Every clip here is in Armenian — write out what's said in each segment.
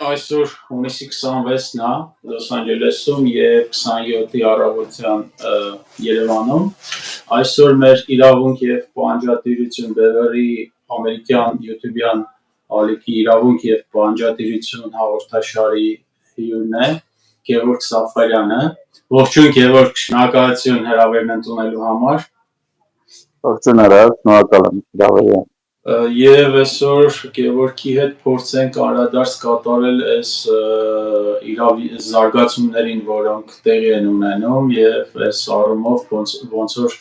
Այսօր հունիսի 26-ն է Լոս Անջելեսում եւ 27-ի առավոտյան Երևանում։ Այսօր մեր իրավունք եւ պահանջատիրություն բևեռի ամերիկյան յութուբյան ալիքի իրավունք եւ պահանջատիրություն հաղորդաշարի հյուրն է Գևորգ Սաֆարյանը։ Ողջույն Գևորգ, շնորհակալություն հրավերն ընդունելու համար։ Ողջույն արած, շնորհակալ եմ հրավերին։ Եվ այսօր Գևորգի հետ փորձենք անդրադարձ կատարել այս զարգացումներին, որոնք տեղի են ունենում, եւ այս առումով ոնց որ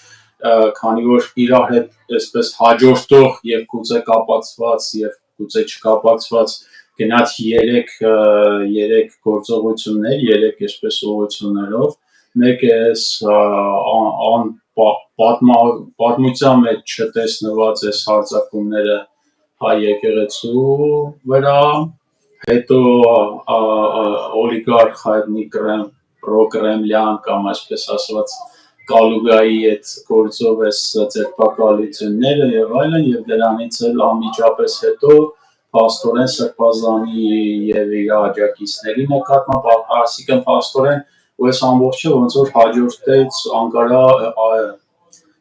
քանի որ իրար հետ այսպես հաջորդող եւ գուցե կապացված եւ գուցե չկապացված գնաց 3 գործողություններ, 3 այսպես ուղղություններով, մեկը այս պատմության մեջ չտեսնված այս հարձակումները հայ եկեղեցու վրա, հետո օլիգարխ հայտնի պրոկրեմլյան կամ այսպես ասված Կալուգայի այդ գործով այս ձերբակալությունները եւ այլն, եւ դրանից էլ անմիջապես հետո փաստորեն Սրբազանի եւ իր աջակիցների նկատմամբ, այսինքն փաստորեն ու այս ամբողջը ոնց որ հաջորդեց Անկարա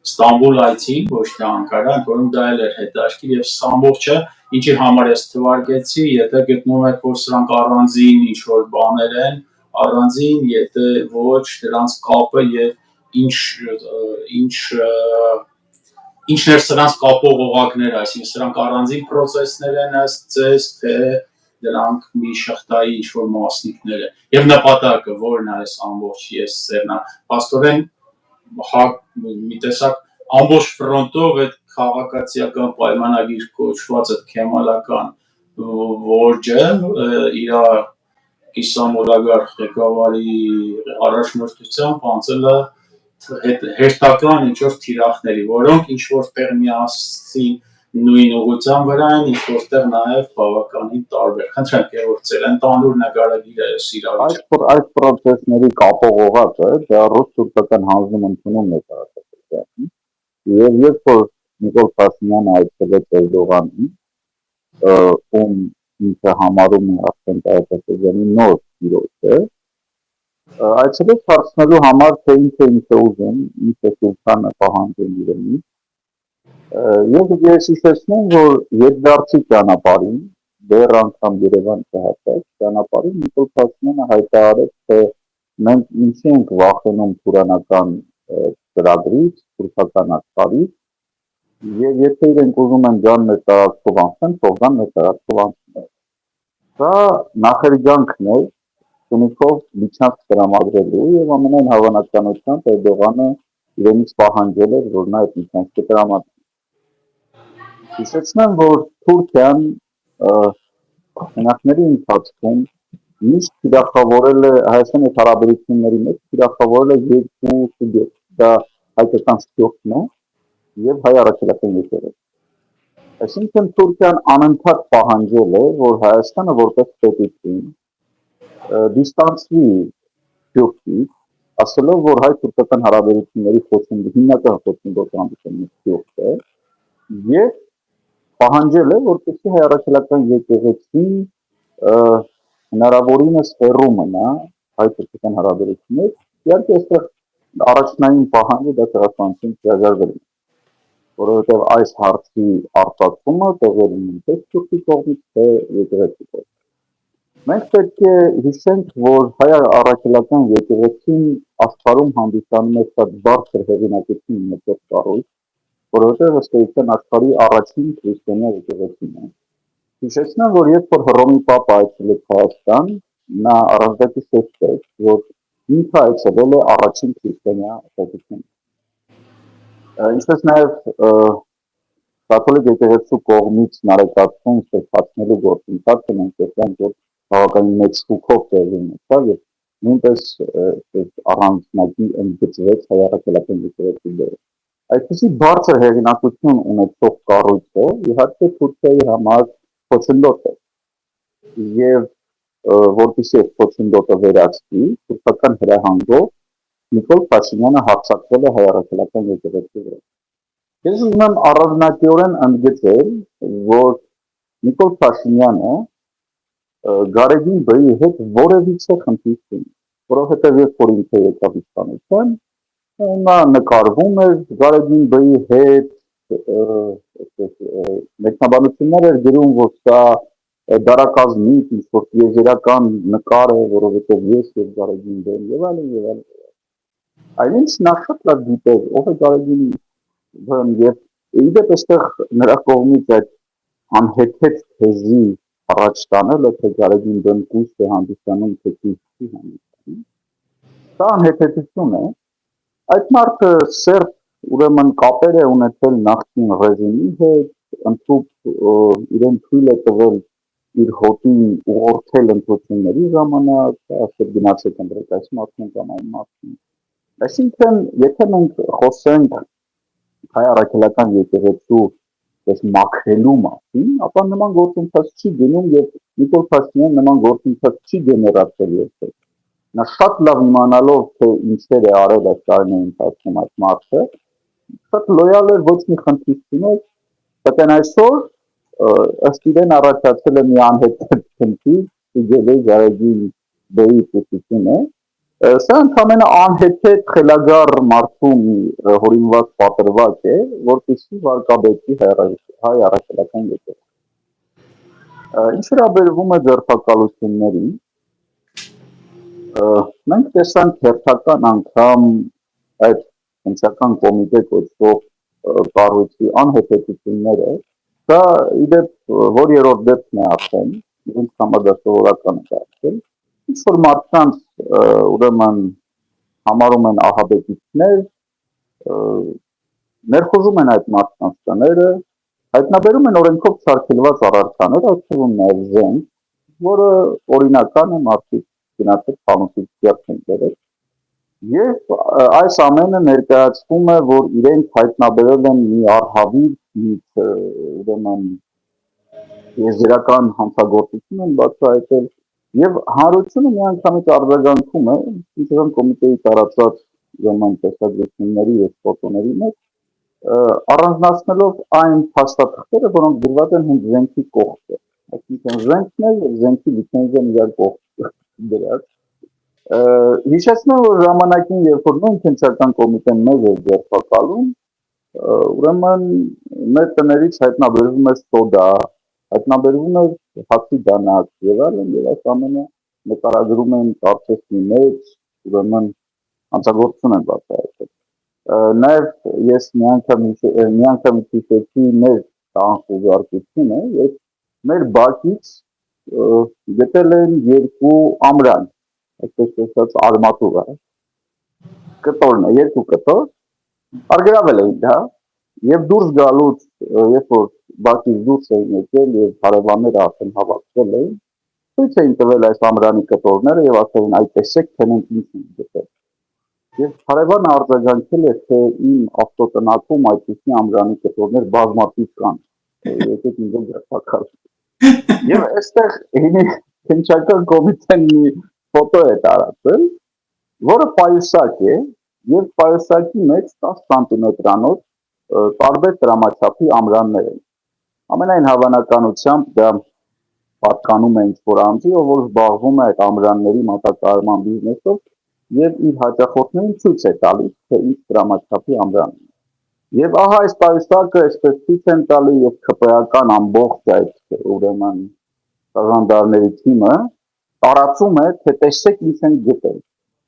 Ստամբուլ այցին, ոչ թե Անկարա, որում դա էլ էր հետաքրքիր եւ ամբողջը, ինչի համար ես թվարկեցի, եթե գտնում եք, որ սրանք առանձին ինչ որ բաներ են, առանձին, եթե ոչ դրանց կապը եւ ինչն էր սրանց կապող օղակները, այսինքն սրանք առանձին process-ներ են ըստ ձեզ, թե դրանք մի շղթայի ինչ որ մասնիկներ են, եւ նպատակը որն է այս ամբողջ ես ծերնա, փաստորեն մի տեսակ ամբողջ ֆրոնտով այդ քաղաքացիական պայմանագիր կոչված այդ քեմալական որջը իր կիսամոլագար ղեկավարի առաջնորդությամբ անցել է հերթական ինչ որ թիրախների, որոնք ինչ որտեղ միասին նույն ուղղության վրա են, ինչ որտեղ նաև բավականին տարբեր։ Խնդրեմ Գևորգ, ձեր ընդհանուր նկարագիրը սիրալի։ Այս պրոցեսների կապող օղակը դա ռուս-թուրքական հանձնում ընդունում է տարածաշրջանում։ Եվ երբ որ Նիկոլ Փաշինյանը այցելեց Էրդողանին, ում ինքը համարում է արդեն տարածաշրջանի նոր տիրոջը, այցելեց հարցնելու համար, թե ինչ է ուզում, ինչ է Սուլթանը պահանջում իրենից։ Եվ ես հիշեցնում, որ երկդարձի ճանապարհին, դեռ անգամ Երևան չհասած ճանապարհին Նիկոլ Փաշինյանը հայտարարեց, թե մենք ինչի ենք վախենում թուրանական ծրագրից, թուրքական աշխարհից, եւ եթե իրենք ուզում են գան մեր տարածքով անցնեն, թող գան մեր տարածքով անցնեն։ Սա նախերգանքն է Սյունիքով միջանց տրամադրելու եւ ամենայն հավանականությամբ Էրդողանը իրենից պահանջել էր, որ նա այդ միջանցքը տրամադրի։ Հիշեցնեմ, որ Թուրքիան հեղինակների ընթացքում միշտ թիրախավորել է Հայաստանի հարաբերությունների մեջ թիրախավորել է երկու սուբյեկտ, դա հայկական շտյոքն է եւ հայ առաքելական եկեղեցին։ Այսինքն Թուրքիան անընդհատ պահանջել է, որ Հայաստանը որպես պետություն դիստանցվի շտյոքից, ասելով, որ հայ-թուրքական հարաբերությունների հիմնական խոչընդոտը շտյոքն է, եւ պահանջել է, որպեսզի հայ առաքելական եկեղեցին հնարավորինս հեռու մնա հայ-թուրքական հարաբերություններից, իհարկե այստեղ առաջնային պահանջը դա ցեղասպանություն հրաժարվելն է, որովհետև այս հարցի արտացումը տեղի ունի թե Թուրքի կողմից, թե եկեղեցի կողմից։ Մենք պետք է հիշենք, որ հայ առաքելական եկեղեցին աշխարհում հանդիսանում է շատ բարձր հեղինակություն ունեցող կառույց, որովհետև ըստ էության աշխարհի առաջին քրիստոնյա եկեղեցին է։ Հիշեցնեմ, որ երբ որ Հռոմի Պապը այցելեց Հայաստան, նա առանձնապես ասաց, որ ինքը այցելել է առաջին քրիստոնյա պետությունը։ Ինչպես նաև կաթոլիկ եկեղեցու կողմից նարեկացում սրբացնելու գործընթացը մենք տեսանք, որ բավականին մեծ խուքով տեղի ունեցավ եւ նույնպես առանձնակի ընդգծվեց հայ առաքելական եկեղեցու դերը։ Այսպիսի բարձր հեղինակություն ունեցող կառույցը իհարկե Թուրքիայի համար խոչընդոտ է եւ որպեսզի այդ խոչընդոտը վերացվի, թուրքական հրահանգով Նիկոլ Փաշինյանը հարձակվել է հայ առաքելական եկեղեցու վրա։ Ես ուզում եմ առանձնակիորեն ընդգծել, որ Նիկոլ Փաշինյանը Գարեգին բրի հետ որևիցե խնդիր չունի, որովհետև երբ որ ինքը եկավ իշխանության, նա նկարվում էր Գարեգին բրի հետ, մեկնաբանություններ էր գրում, որ սա դարակազմիկ ինչ-որ տիեզերական նկար է, որովհետև ես և Գարեգին բեն և այլն և այլն։ Այնինչ նա շատ լավ գիտեր, ով է Գարեգին բեն և իդեպ այստեղ նրա կողմից այդ անհեթեթ թեզի առաջ տանելը, թե Գարեգին բեն կույս է հանդիսանում, թե կույս չի հանդիսանում, սա անհեթեթություն է։ Այդ մարդը սերտ ուրեմն կապեր է ունեցել նախկին ռեժիմի հետ, ընդհուպ իրեն թույլ է տվել իր հոտին ուղղորդել ընտրությունների ժամանակ, ասել գնացեք ընտրեք այս մարդուն կամ այն մարդուն։ Այսինքն, եթե մենք խոսենք հայ առաքելական եկեղեցու մաքրելու մասին, ապա նման գործընթաց չի գնում և Նիկոլ Փաշինյանը նման գործընթաց չի գեներացել երբեք։ Նա շատ լավ իմանալով, թե ինչեր է արել այս տարիների ընթացքում այդ մարդը, շատ լոյալ էր, ոչ մի խնդիր չուներ, սակայն այսօր ըստ իրեն առաջացել է մի անհեթեթ խնդիր, ստիգել է Գարեգին բեի պուսությունը, սա ընդամենը անհեթեթ խելագար մարդու հորինված պատրվակ է, որպեսզի վարկաբեկի հայ առաքելական եկեղեցին։ Ինչ վերաբերվում է ձերբակալություններին, մենք տեսանք հերթական անգամ այդ կենսական կոմիտե կոչվող կառույցի անհեթեթությունները, դա իդեպ որ երրորդ դեպքն է արդեն, ինձ համար դա սովորական է դարձել, ինչ-որ մարդկանց ուրեմն համարում են ահաբեկիչներ, ներխուժում են այդ մարդկանց տները, հայտնաբերում են օրենքով սարքելված առարկաներ, այդ թվում նաև զենք, որը օրինական է, մարդիկ գնացել փամուսից ձեռք են բերել, և այս ամենը ներկայացվում է, որ իրենք հայտնաբերել են մի առհավիտ ուրեմն տիեզերական հանցագործություն են բացահայտել, և հանրությունը միանգամից արձագանքում է Ինտերնետ կոմիտեի տարածած ուրեմն տեսագրությունների և ֆոտոների մեջ, առանձնացնելով այն փաստաթղթերը, որոնք գրված են հենց զենքի կողքը, այսինքն զենքն է և զենքի լիցենզիան իրար կողքը դրած։ Հիշեցնեմ, որ ժամանակին, երբ որ նույն կենսական կոմիտեն մեզ էր ձերբակալում, ուրեմն մեր տներից հայտնաբերվում էր սոդա, հայտնաբերվում էր հացի դանակ և այլն, և այս ամենը նկարագրում են կարծես մի մեծ ուրեմն հանցագործություն են բացահայտել։ Նաև ես միանգամից հիշեցի մեր տանխուզարկությունը, երբ մեր բակից գտել են երկու ամրան, այսպես տեսած արմատուղ է, կտորն է, երկու կտոր, արգրավել էին դա, և դուրս գալուց, երբ որ բակից դուրս էին եկել և հարևանները արդեն հավաքվել էին, ցույց էին տվել այս ամրանի կտորները և ասել են, այ տեսեք, թե մենք ինչ ենք գտել։ Եվ հարևանը արձագանքել է, թե իմ ավտոտնակում այդպիսի ամրանի կտորներ բազմաթիվ կան, եկեք ինձ ձերբակալեք։ Եվ այստեղ կենսական կոմիտեն մի ֆոտո է տարածել, որը պայուսակ է, և պայուսակի մեջ 10 սանտիմետրանոց տարբեր տրամաչափի ամրաններ են։ Ամենայն հավանականությամբ դա պատկանում է ինչ-որ անձի, ով որ զբաղվում է այդ ամրանների մատակարարման բիզնեսով և իր հաճախորդներին ցույց է տալիս, թե ինչ տրամաչափի ամրան է։ Եվ ահա այս պայուսակը այսպես ցույց են տալի և ՔՊ-ական ամբողջ այդ ուրեմն տաղանդարների թիմը տարածում է, թե տեսեք ինչ են գտել,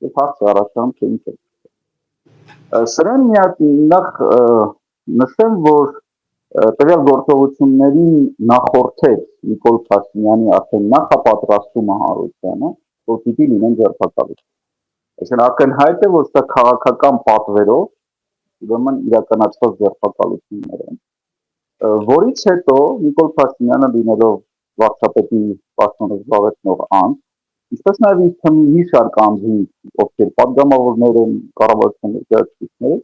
և հարց առաջանում, թե ինչ է գտել։ Սրան նախ նշեմ, որ տվյալ գործողություններին նախորդեց Նիկոլ Փաշինյանի արդեն նախապատրաստումը հանրությանը, որ պիտի լինեն ձերբակալություն։ Այսինքն ակնհայտ է, որ սա քաղաքական պատվերով ուրեմն իրականացված ձերբակալություններ են, որից հետո Նիկոլ Փաշինյանը լինելով վարչապետի պաշտոնը զբաղեցնող անձ, ինչպես նաև իր թմի մի շարք անձի, ովքեր պատգամավորներ են, կառավարության ներկայացուցիչներ,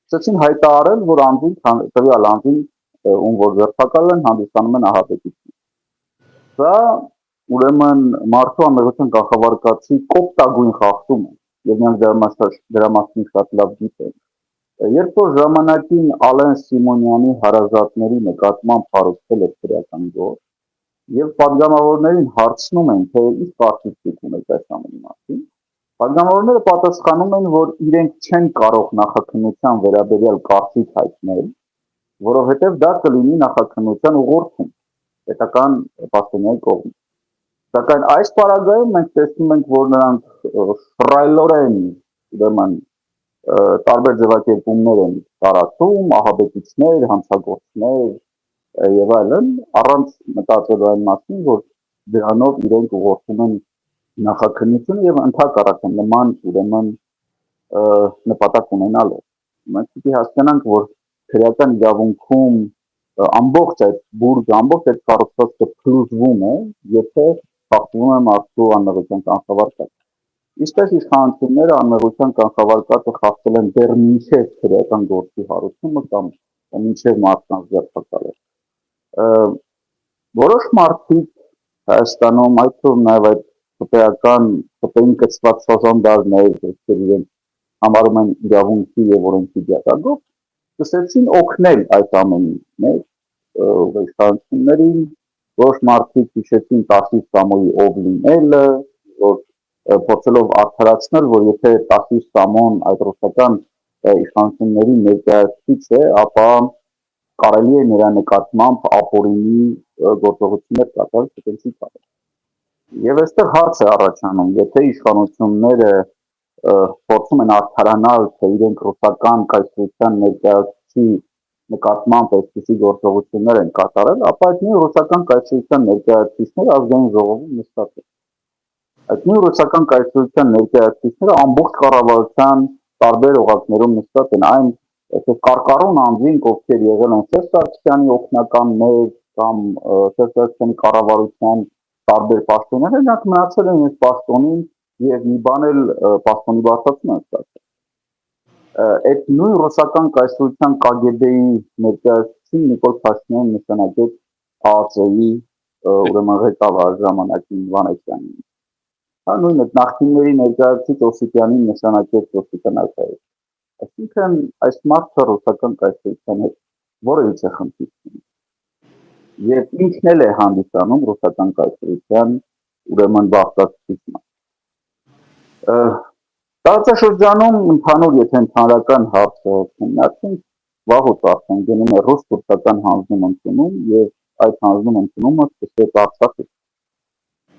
սկսեցին հայտարարել, որ տվյալ անձին, ում որ ձերբակալել են, հանդիսանում են ահաբեկիչներ։ Սա ուրեմն մարդու անմեղության կարգավարկածի կոպտագույն խախտում է, և նրանք դրա մասին շատ լավ գիտեն։ Երբ որ ժամանակին Ալեն Սիմոնյանի հարազատների նկատմամբ հարուցվել էր քրեական գործ, եւ падգամավորներին հարցնում են, թե ինչ կարծիք ունեք այս ամենի մասին, падգամավորները պատասխանում են, որ իրենք չեն կարող նախաքննության վերաբերյալ կարծիք հայտնել, որովհետեւ դա կլինի նախաքննության ուղղորդում պետական պաշտոնյայի կողմից։ Սակայն այս պարագայում մենք տեսնում ենք, որ նրանք շռայլորեն ուրեմն տարբեր ձևակերպումներ են տարածում, ահաբեկիչներ, հանցագործներ եւ այլն, առանց մտածելու այն մասին, որ դրանով իրենք ուղղորդում են նախաքննությունը եւ ընդհակառակը նման ուրեմն նպատակ ունենալով։ Մենք պիտի հասկանանք, որ քրեական իրավունքում ամբողջ այդ բուրգը, ամբողջ այդ կառուցվածքը փլուզվում է, եթե խախտվում է մարդու անմեղության կանխավարկածը։ Ինչպես իշխանությունները անմեղության կանխավարկածը խախտել են դեռ մինչև քրեական գործի հարուցումը կամ մինչև մարդկանց ձերբակալը։ Որոշ մարդիկ Հայաստանում, այդ թվում նաև այդ ՀՊ-ին կցված սազանդարներ, ովքեր իրենք համարում են իրավունքի եւ օրենքի դիակագով, սկսեցին օգնել այդ ամենին իշխանություններին, որոշ մարդիկ հիշեցին Տասիս Սամոյի ով լինելը, որ փորձելով արդարացնել, որ եթե Տասիս Սամոն այդ ռուսական իշխանությունների ներկայացուցիչ է, ապա կարելի է նրա նկատմամբ ապօրինի գործողություններ կատարել, չտենցի կարող։ Եվ այստեղ հարց է առաջանում, եթե իշխանությունները փորձում են արդարանալ, թե իրենք ռուսական կայսրության ներկայացուցիչի նկատմամբ այսպիսի գործողություններ են կատարել, ապա այդ նույն ռուսական կայսրության ներկայացուցիչները ազգային ժողովում նստած են։ Այդ նույն ռուսական կայսրության ներկայացուցիչները ամբողջ կառավարության տարբեր օղակներում նստած են, այն կարկառուն անձինք, ովքեր եղել են Սերժ Սարգսյանի օգնականներ կամ Սերժ Սարգսյանի կառավարության տարբեր պաշտոններ, նրանք մնացել են այս պաշտոնին եւ մի բան էլ պաշտոնի բարձրացում են ստացել։ Այդ նույն ռուսական կայսրության KGB-ի ներկայացուցիչ Նիկոլ Փաշինյանն նշանակեց ԱԱԾ-ի ուրեմն ղեկավար ժամանակին Վանեսյանին։ Հա նույնը նախկինների ներկայացուցիչ Օսիպյանին նշանակեց Օսիպյան Ալթաևը։ Այսինքն այս մարդը ռուսական կայսրության հետ որևիցե խնդիր չունի։ Եվ ինքն էլ է հանդիսանում ռուսական կայսրության ուրեմն բաղկացուցիչը։ Տարածաշրջանում ընդհանուր, եթե ընդհանրական հարցը քննարկենք, վաղուց արդեն գնում է ռուս-թուրքական հանձնում ընդունում եւ այդ հանձնում ընդունումը սկսեց Արցախից։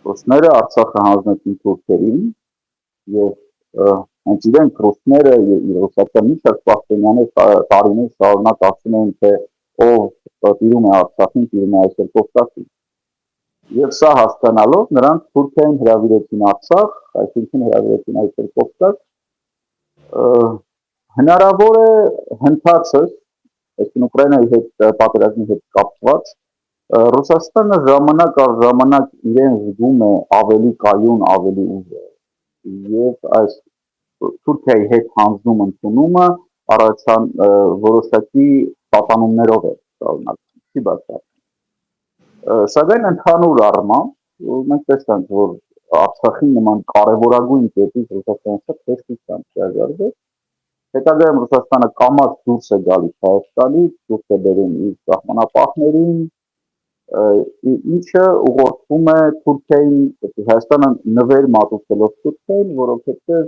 Ռուսները Արցախը հանձնեցին թուրքերին եւ հենց իրենք ռուսները եւ ռուսական մի շարք պաշտոնյաներ տարիներ շարունակ ասում են, թե ով տիրում է Արցախին, տիրում է այսօր Կովկասին։ Եվ սա հասկանալով նրանք Թուրքիային հրավիրեցին Արցախ, այսինքն հրավիրեցին այսօր Կովկաս, հնարավոր է հնդածս, այսինքն Ուկրաինայի հետ պատերազմի հետ կապված, Ռուսաստանը ժամանակ առ ժամանակ իրեն զգում է ավելի կայուն, ավելի ուժեղ եւ այս Թուրքիայի հետ հանձնում ընդունումը առաջան որոշակի պատանումներով է շարունակվում, չի բացառվում։ Սակայն ընդհանուր առմամբ մենք տեսանք, որ Արցախի նման կարևորագույն կետից Ռուսաստանը շատ հեշտությամբ շարժարվեց։ Հետագայում Ռուսաստանը կամաց դուրս է գալիս Հայաստանից, դուրս է բերում իր սահմանապահներին, ինչը ուղղորդվում է Թուրքիային, Հայաստանը նվեր մատուցելով Թուրքիային, որովհետև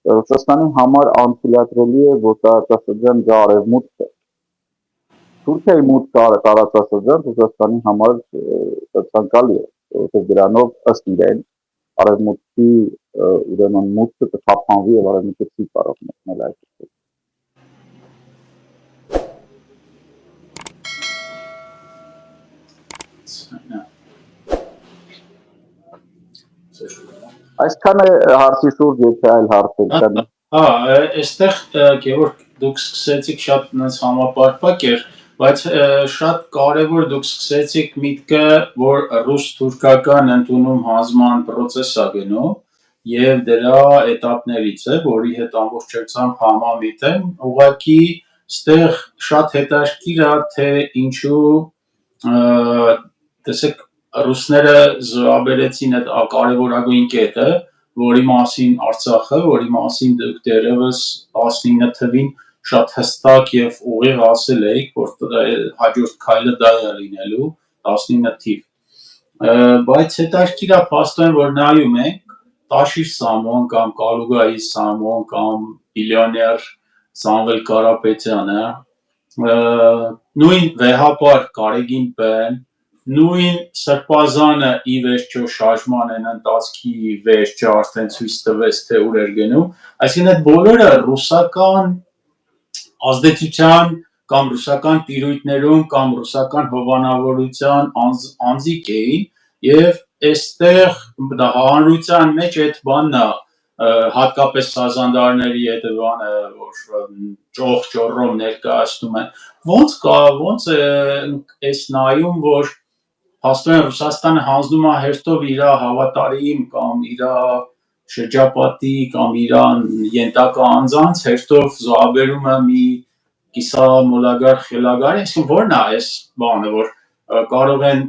Ռուսաստանի համար անթույլատրելի է, որ տարածաշրջան գա արևմուտքը։ Թուրքիայի մուտք տարածաշրջան Ռուսաստանի համար ցանկալի է, որովհետև դրանով ըստ իրեն արևմուտքի ուրեմն մուտքը կթափանվի եւ արևմուտքը չի կարող մտնել այդ Այսքան է հարցի շուրջ, եթե այլ հարցեր կան։ Հա, այստեղ Գևորգ դուք սկսեցիք շատ նենց համապարփակ էր, բայց շատ կարևոր դուք սկսեցիք միտքը, որ ռուս-թուրքական ընդունում հանձնման process է գնում եւ դրա этаպներից է, որի հետ ամբողջությամբ համամիտ եմ, ուղղակի այստեղ շատ հետաքրքիր է, թե ինչու տեսեք ռուսները զոհաբերեցին այդ կարևորագույն կետը, որի մասին Արցախը, որի մասին դուք դեռևս 19 թվին շատ հստակ եւ ուղիղ ասել էիք, որ հաջորդ քայլը դա է լինելու 19 թիվ։ Բայց հետաքրքիր է փաստորեն, որ նայում ենք Տաշիր Սամոն կամ Կալուգայի Սամոն կամ բիլիոներ Սամվել Կարապետյանը, նույն վեհապար Կարեգին Պեն, նույն Սրբազանը ի վերջո շարժման են ընթացքի վերջը արդեն ցույց տվեց, թե ուր էր գնում, այսինքն այդ բոլորը ռուսական ազդեցության կամ ռուսական տիրույթներում կամ ռուսական հովանավորության անձիկ էին եւ այստեղ հանրության մեջ այդ բանն է հատկապես սազանդարների հետ բանը որ ճոխ ներկայացնում են ոնց էս նայում որ փաստորեն Ռուսաստանը հանձնում է հերթով իր հավատարիմ կամ իր շրջապատի կամ իրան ենթակա անձանց հերթով զոհաբերում է մի կիսամոլագար խելագար, այսինքն որն է այս բանը, որ կարող են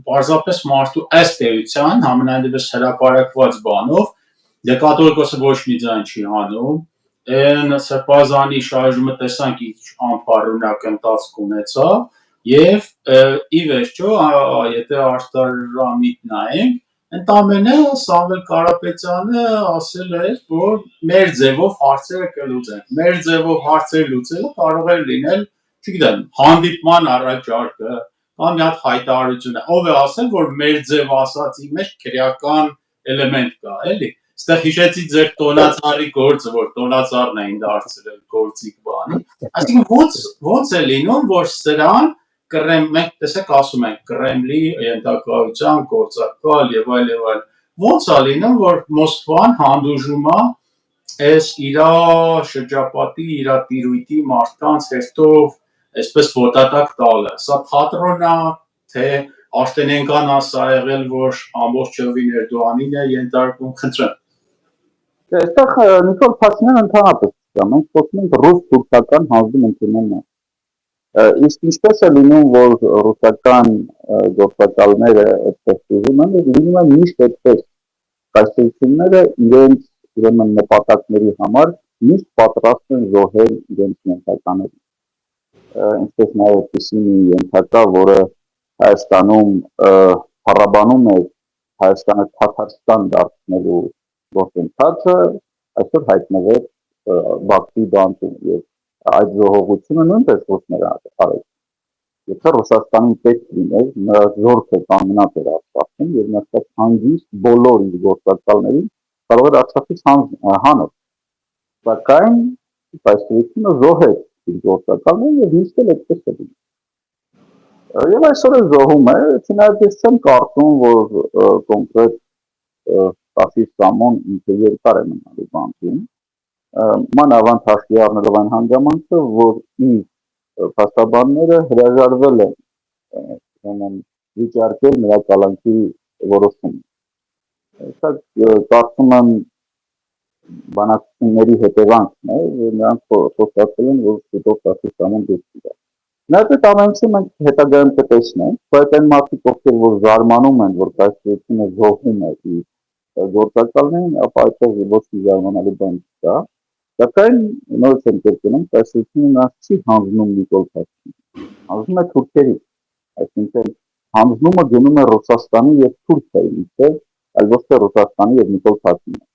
պարզապես մարդու ըստ էության համենայնդեպս հրապարակված բանով դե կաթողիկոսը ոչ մի ձայն չի հանում, այն Սրբազանի շարժումը տեսանք ինչ անփառունակ ընթացք ունեցավ եւ ի վերջո եթե արտարամիտ նայենք ընդամենը Սամվել Կարապետյանը ասել էր, որ մեր ձևով հարցերը կլուծենք։ Մեր ձևով հարցեր լուծելը կարող է լինել, չգիտեմ, հանդիպման առաջարկը կամ մի հատ հայտարարություն է։ Ով է ասել, որ մեր ձև ասացի մեջ քրեական էլեմենտ կա, էլի։ Այստեղ հիշեցի ձեր տոնածառի գործը, որ տոնածառն էին դարձրել գործիք բանի։ Այսինքն ոնց է լինում, որ սրան մենք տեսեք ասում ենք Կրեմլի ենթակայության գործակալ եւ այլ ոնց է լինում որ Մոսկվան հանդուրժում է այս իր շրջապատի իր տիրույթի մարդկանց հերթով այսպես ոտատակ տալը սա թատրոն է թե աշտենենկան է սա եղել որ ամբողջ ճովին Էրդողանին է ենթարկում խնդրեմ այստեղ Նիկոլ Փաշինյանը ընդհանրապես կա մենք խոսում ենք ռուս-թուրքական հանձնում ընդունելն իսկ ինչպես է լինում, որ ռուսական գործակալները այդպես ուզում են, լինում է միշտ այդպես կայսրությունները իրենց ուրեմն նպատակների համար միշտ պատրաստ են զոհել իրենց ենթականերին։ Ինչպես նաև այդպիսի մի ենթակա, որը Հայաստանում փառաբանում է Հայաստանը Թաթարստան դարձնելու գործընթացը, այսօր հայտնվեց Բաքվի բանտում եւ այդ զոհողությունը նույնպես ռուսները արել։ Եթե Ռուսաստանին պետք լիներ, նրա զորքը կանգնած էր Արցախում եւ նա հանգիստ բոլոր իր գործակալներին կարող էր Արցախից հանել։ Սակայն պայծրությունը զոհեց իր գործակալներին եւ միշտ էլ այդպես է լինում։ Եվ այսօր է զոհում է, չնայած ես չեմ կարծում, որ կոնկրետ Տաշիր Սամոն ինքը երկար է մնալու բանտում։ Մանավանդ հաշվի առնելով այն հանգամանքը, որ իր փաստաբանները հրաժարվել են վիճարկել նրա կալանքի որոշումը։ Սա կարծում եմ բանակցությունների հետևանքն է, որ նրանք խոստացել են, որ շուտով Տաշիր Սամոն դուրս գա։ Նայած ամենից մենք հետագայում կտեսնենք, բայց այն մարդիկ, ովքեր որ զարմանում են, որ կայսրությունը զոհում է իր գործակալներին, ապա այդպես ոչ մի զարմանալի բան չկա։ Սակայն նորից եմ կրկնում, կայսրությունը նա չի հանձնում Նիկոլ Փաշինյանին, հանձնում է թուրքերի, այսինքն հանձնումը գնում է Ռուսաստանի եւ Թուրքիայի միջեւ, այլ ոչ թե Ռուսաստանի եւ Նիկոլ Փաշինյանի։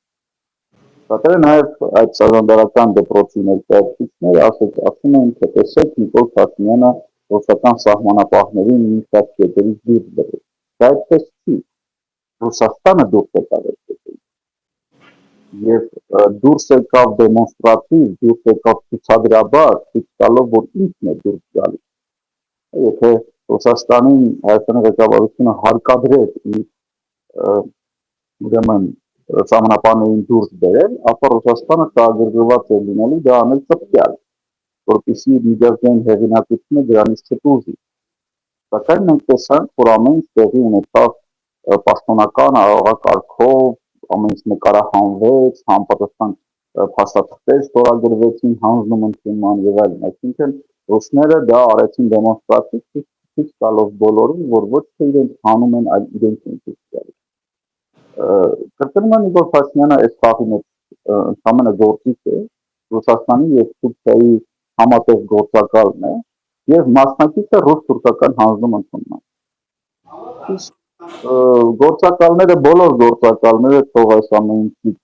Սակայն նաև այդ սազանդարական դեպրոցի ներկայացուցիչները ասում են, թե տեսեք Նիկոլ Փաշինյանը ռուսական սահմանապահներին մի շարք կետերից դուրս բերել։ Դա այդպես չի։ Ռուսաստանը դուրս եկավ այդ կետերից։ Եվ դուրս եկավ դեմոնստրատիվ, դուրս եկավ ցուցադրաբար, ցույց տալով, որ ինքն է դուրս գալիս։ Եթե Ռուսաստանին Հայաստանի ղեկավարությունը հարկադրեր իր ուրեմն սահմանապահներին դուրս բերել, ապա Ռուսաստանը շահագրգռված է լինելու դա անել ծպտյալ, որպեսզի միջազգային հեղինակությունը դրանից չտուժի։ Սակայն մենք տեսանք, որ ամեն ինչ տեղի ունեցավ պաշտոնական արարողակարգով, ամեն ինչ նկարահանվեց, համապատասխան փաստաթղթեր ստորագրվեցին հանձնում ընդունման եւ այլն, այսինքն ռուսները դա արեցին դեմոնստրատիվ ցույց տալով բոլորին, որ ոչ թե իրենք հանում են, այլ իրենք են ցույց տալիս։ Կրկնում եմ Նիկոլ Փաշինյանը այս խաղի մեջ ընդամենը գործիչ է, Ռուսաստանի եւ Թուրքիայի համատեղ գործակալն է եւ մասնակից է ռուս-թուրքական հանձնում ընդունման։ Գործակալները, բոլոր գործակալները թող այս ամենից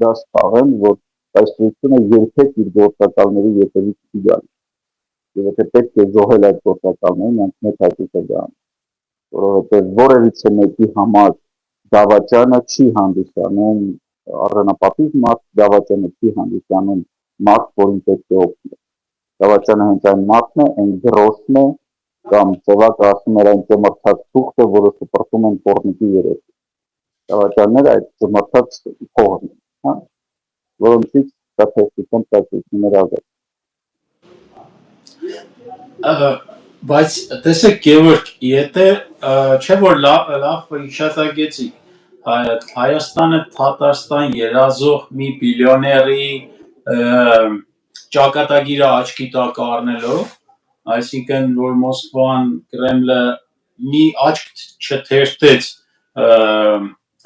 դաս քաղեն, որ կայսրությունը երբեք իր գործակալների ետևից չի գալի։ Եվ եթե պետք է զոհել այդ գործակալներին, նրանք մեծ հայտուկ է գան, որովհետև որևիցե մեկի համար դավաճանը չի հանդիսանում առանապատիվ մարդ, դավաճանը չի հանդիսանում մարդ, որին պետք է օգնել։ Դավաճանը հենց այն մարդն է, այն գրոսն է, կամ ծավալը ասում էր այն ծմրթած թուղթը, որը սպրտում են պոռնիկի երեսը։ Դավաճանները այդ ծմրթած փողն են, հա, որոնցից ստացիստիկան ծածկություններ ազատ։ Բայց տեսեք Գևորգ, եթե չէ որ լավ հիշատակեցիք, Հայաստանը Թաթարստան երազող մի բիլիոների ճակատագիրը աչքի տակ առնելով, այսինքն որ Մոսկվան, Կրեմլը մի աչք չթերթեց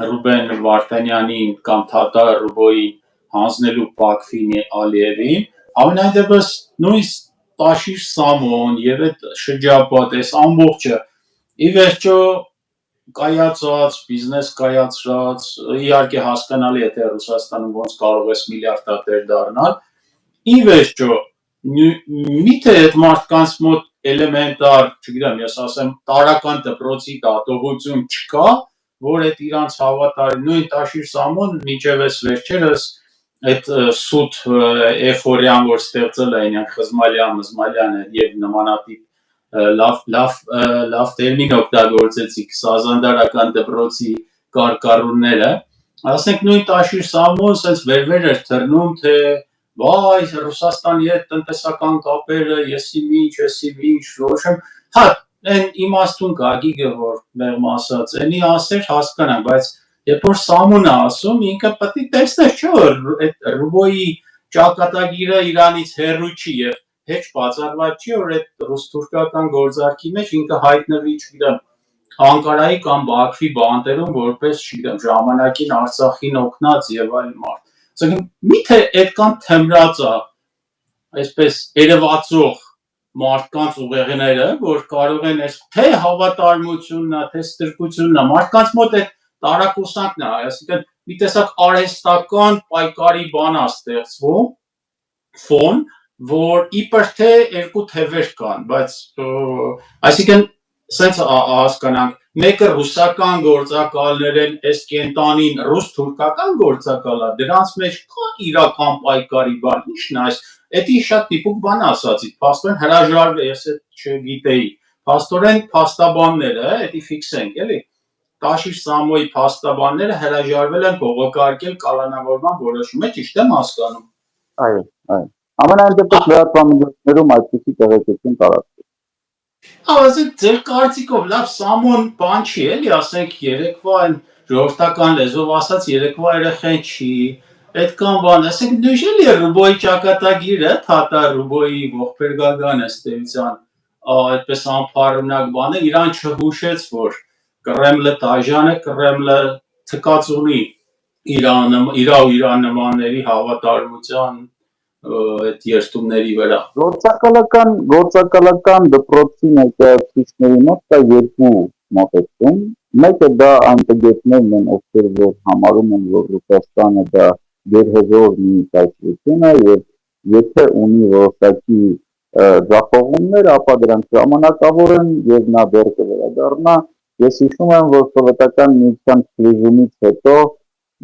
Ռուբեն Վարդանյանին կամ Թաթար Ռուբոյին հանձնելու Բաքվին Ալիևին, ամենայն դեպս նույնիսկ Տաշիր Սամոն եւ այդ շրջապատ, այս ամբողջը ի վերջո կայացած, բիզնես կայացրած, իհարկե հասկանալի է թե Ռուսաստանում ոնց կարող ես միլիարդատեր դառնալ, ի վերջո միթե այդ մարդկանց մոտ էլեմենտար, չգիտեմ, ես ասեմ, տարական դպրոցի դատողություն չկա, որ այդ իրանց հավատարիմ նույն Տաշիր Սամոն մինչև այս վերջերս այդ սուտ էֆորիան, որ ստեղծել են Խզմալյանը եւ նմանատիպ լավ տերմին օգտագործեցիք սազանդարական դպրոցի կարկառունները, ասենք նույն Տաշիր Սամոն sense վեր էր թռնում, թե վայ Ռուսաստանի հետ տնտեսական կապերը, եսի ինչ, որոշեմ, հա, այն իմաստուն Գագիգը, որ մեղմ ասած, այնի ասեր հասկանանք, բայց երբ որ Սամոնը ասում, ինքը պետք է տեսներ, չէ՞ որ այդ Ռուբոյի ճակատագիրը Իրանից հեռու չի եւ հեչ բացառված չի, որ այդ ռուս-թուրքական գործարքի մեջ ինքը հայտնվի, չգիտեմ, Անկարայի կամ Բաքվի բանտերում որպես, չգիտեմ, ժամանակին Արցախին օգնած եւ այլ մարդ։ Այսինքն միթե այդքան թմրած է, այսպես երևացող մարդկանց ուղեղները, որ կարող են այս թե հավատարմությունն է, թե ստրկությունն է, մարդկանց մոտ այդ տարակուսանքն է, այսինքն մի տեսակ արհեստական պայքարի բան է ստեղծվում, ֆոն, որ իբր թե երկու թևեր կան, բայց այսինքն սենց հասկանանք, մեկը ռուսական գործակալներ են, այս կենտանին ռուս-թուրքական գործակալ է, դրանց մեջ կա իրական պայքարի բան, ի՞նչն է այս, էդի շատ տիպուկ բան ասացիք, փաստորեն հրաժարվել, ես այդ չգիտեի, փաստորեն փաստաբանները, էդի ֆիքսենք, էլի, Տաշիր Սամոյի փաստաբանները հրաժարվել են բողոքարկել կալանավորման որոշումը, ճիշտ եմ հասկանում։ Այո, այո։ Ամենայն դեպս լրատվամիջոցներում այդպիսի տեղեկություն տարածվեց։ Ասենք ձեր կարծիքով լավ Սամոն բան չի, էլի, ասենք երեկվա այն ժողովրդական լեզվով ասած երեկվա երեխեն չի, այդքան բան, ասենք նույնիսկ էլի Ռուբոյի ճակատագիրը, Թաթար Ռուբոյի ողբերգական ըստեյության, այդպես անփառունակ բանը իրան չհուշեց, որ Կրեմլը դաժան է, Կրեմլը թկած ունի Իրան նմանների հավատարմության այդ երթումների վրա։ Գործակալական դպրոցի ներկայացուցիչների մոտ կա երկու մոտեցում։ Մեկը դա անտգետներն են, ովքեր որ համարում են, որ Ռուսաստանը դա գերհզոր մի կայսրություն է եւ եթե ունի որոշակի ձախողումներ, ապա դրանք ժամանակավոր են եւ նա դեռ կվերադառնա։ Ես հիշում եմ, որ սովետական միության փլուզումից հետո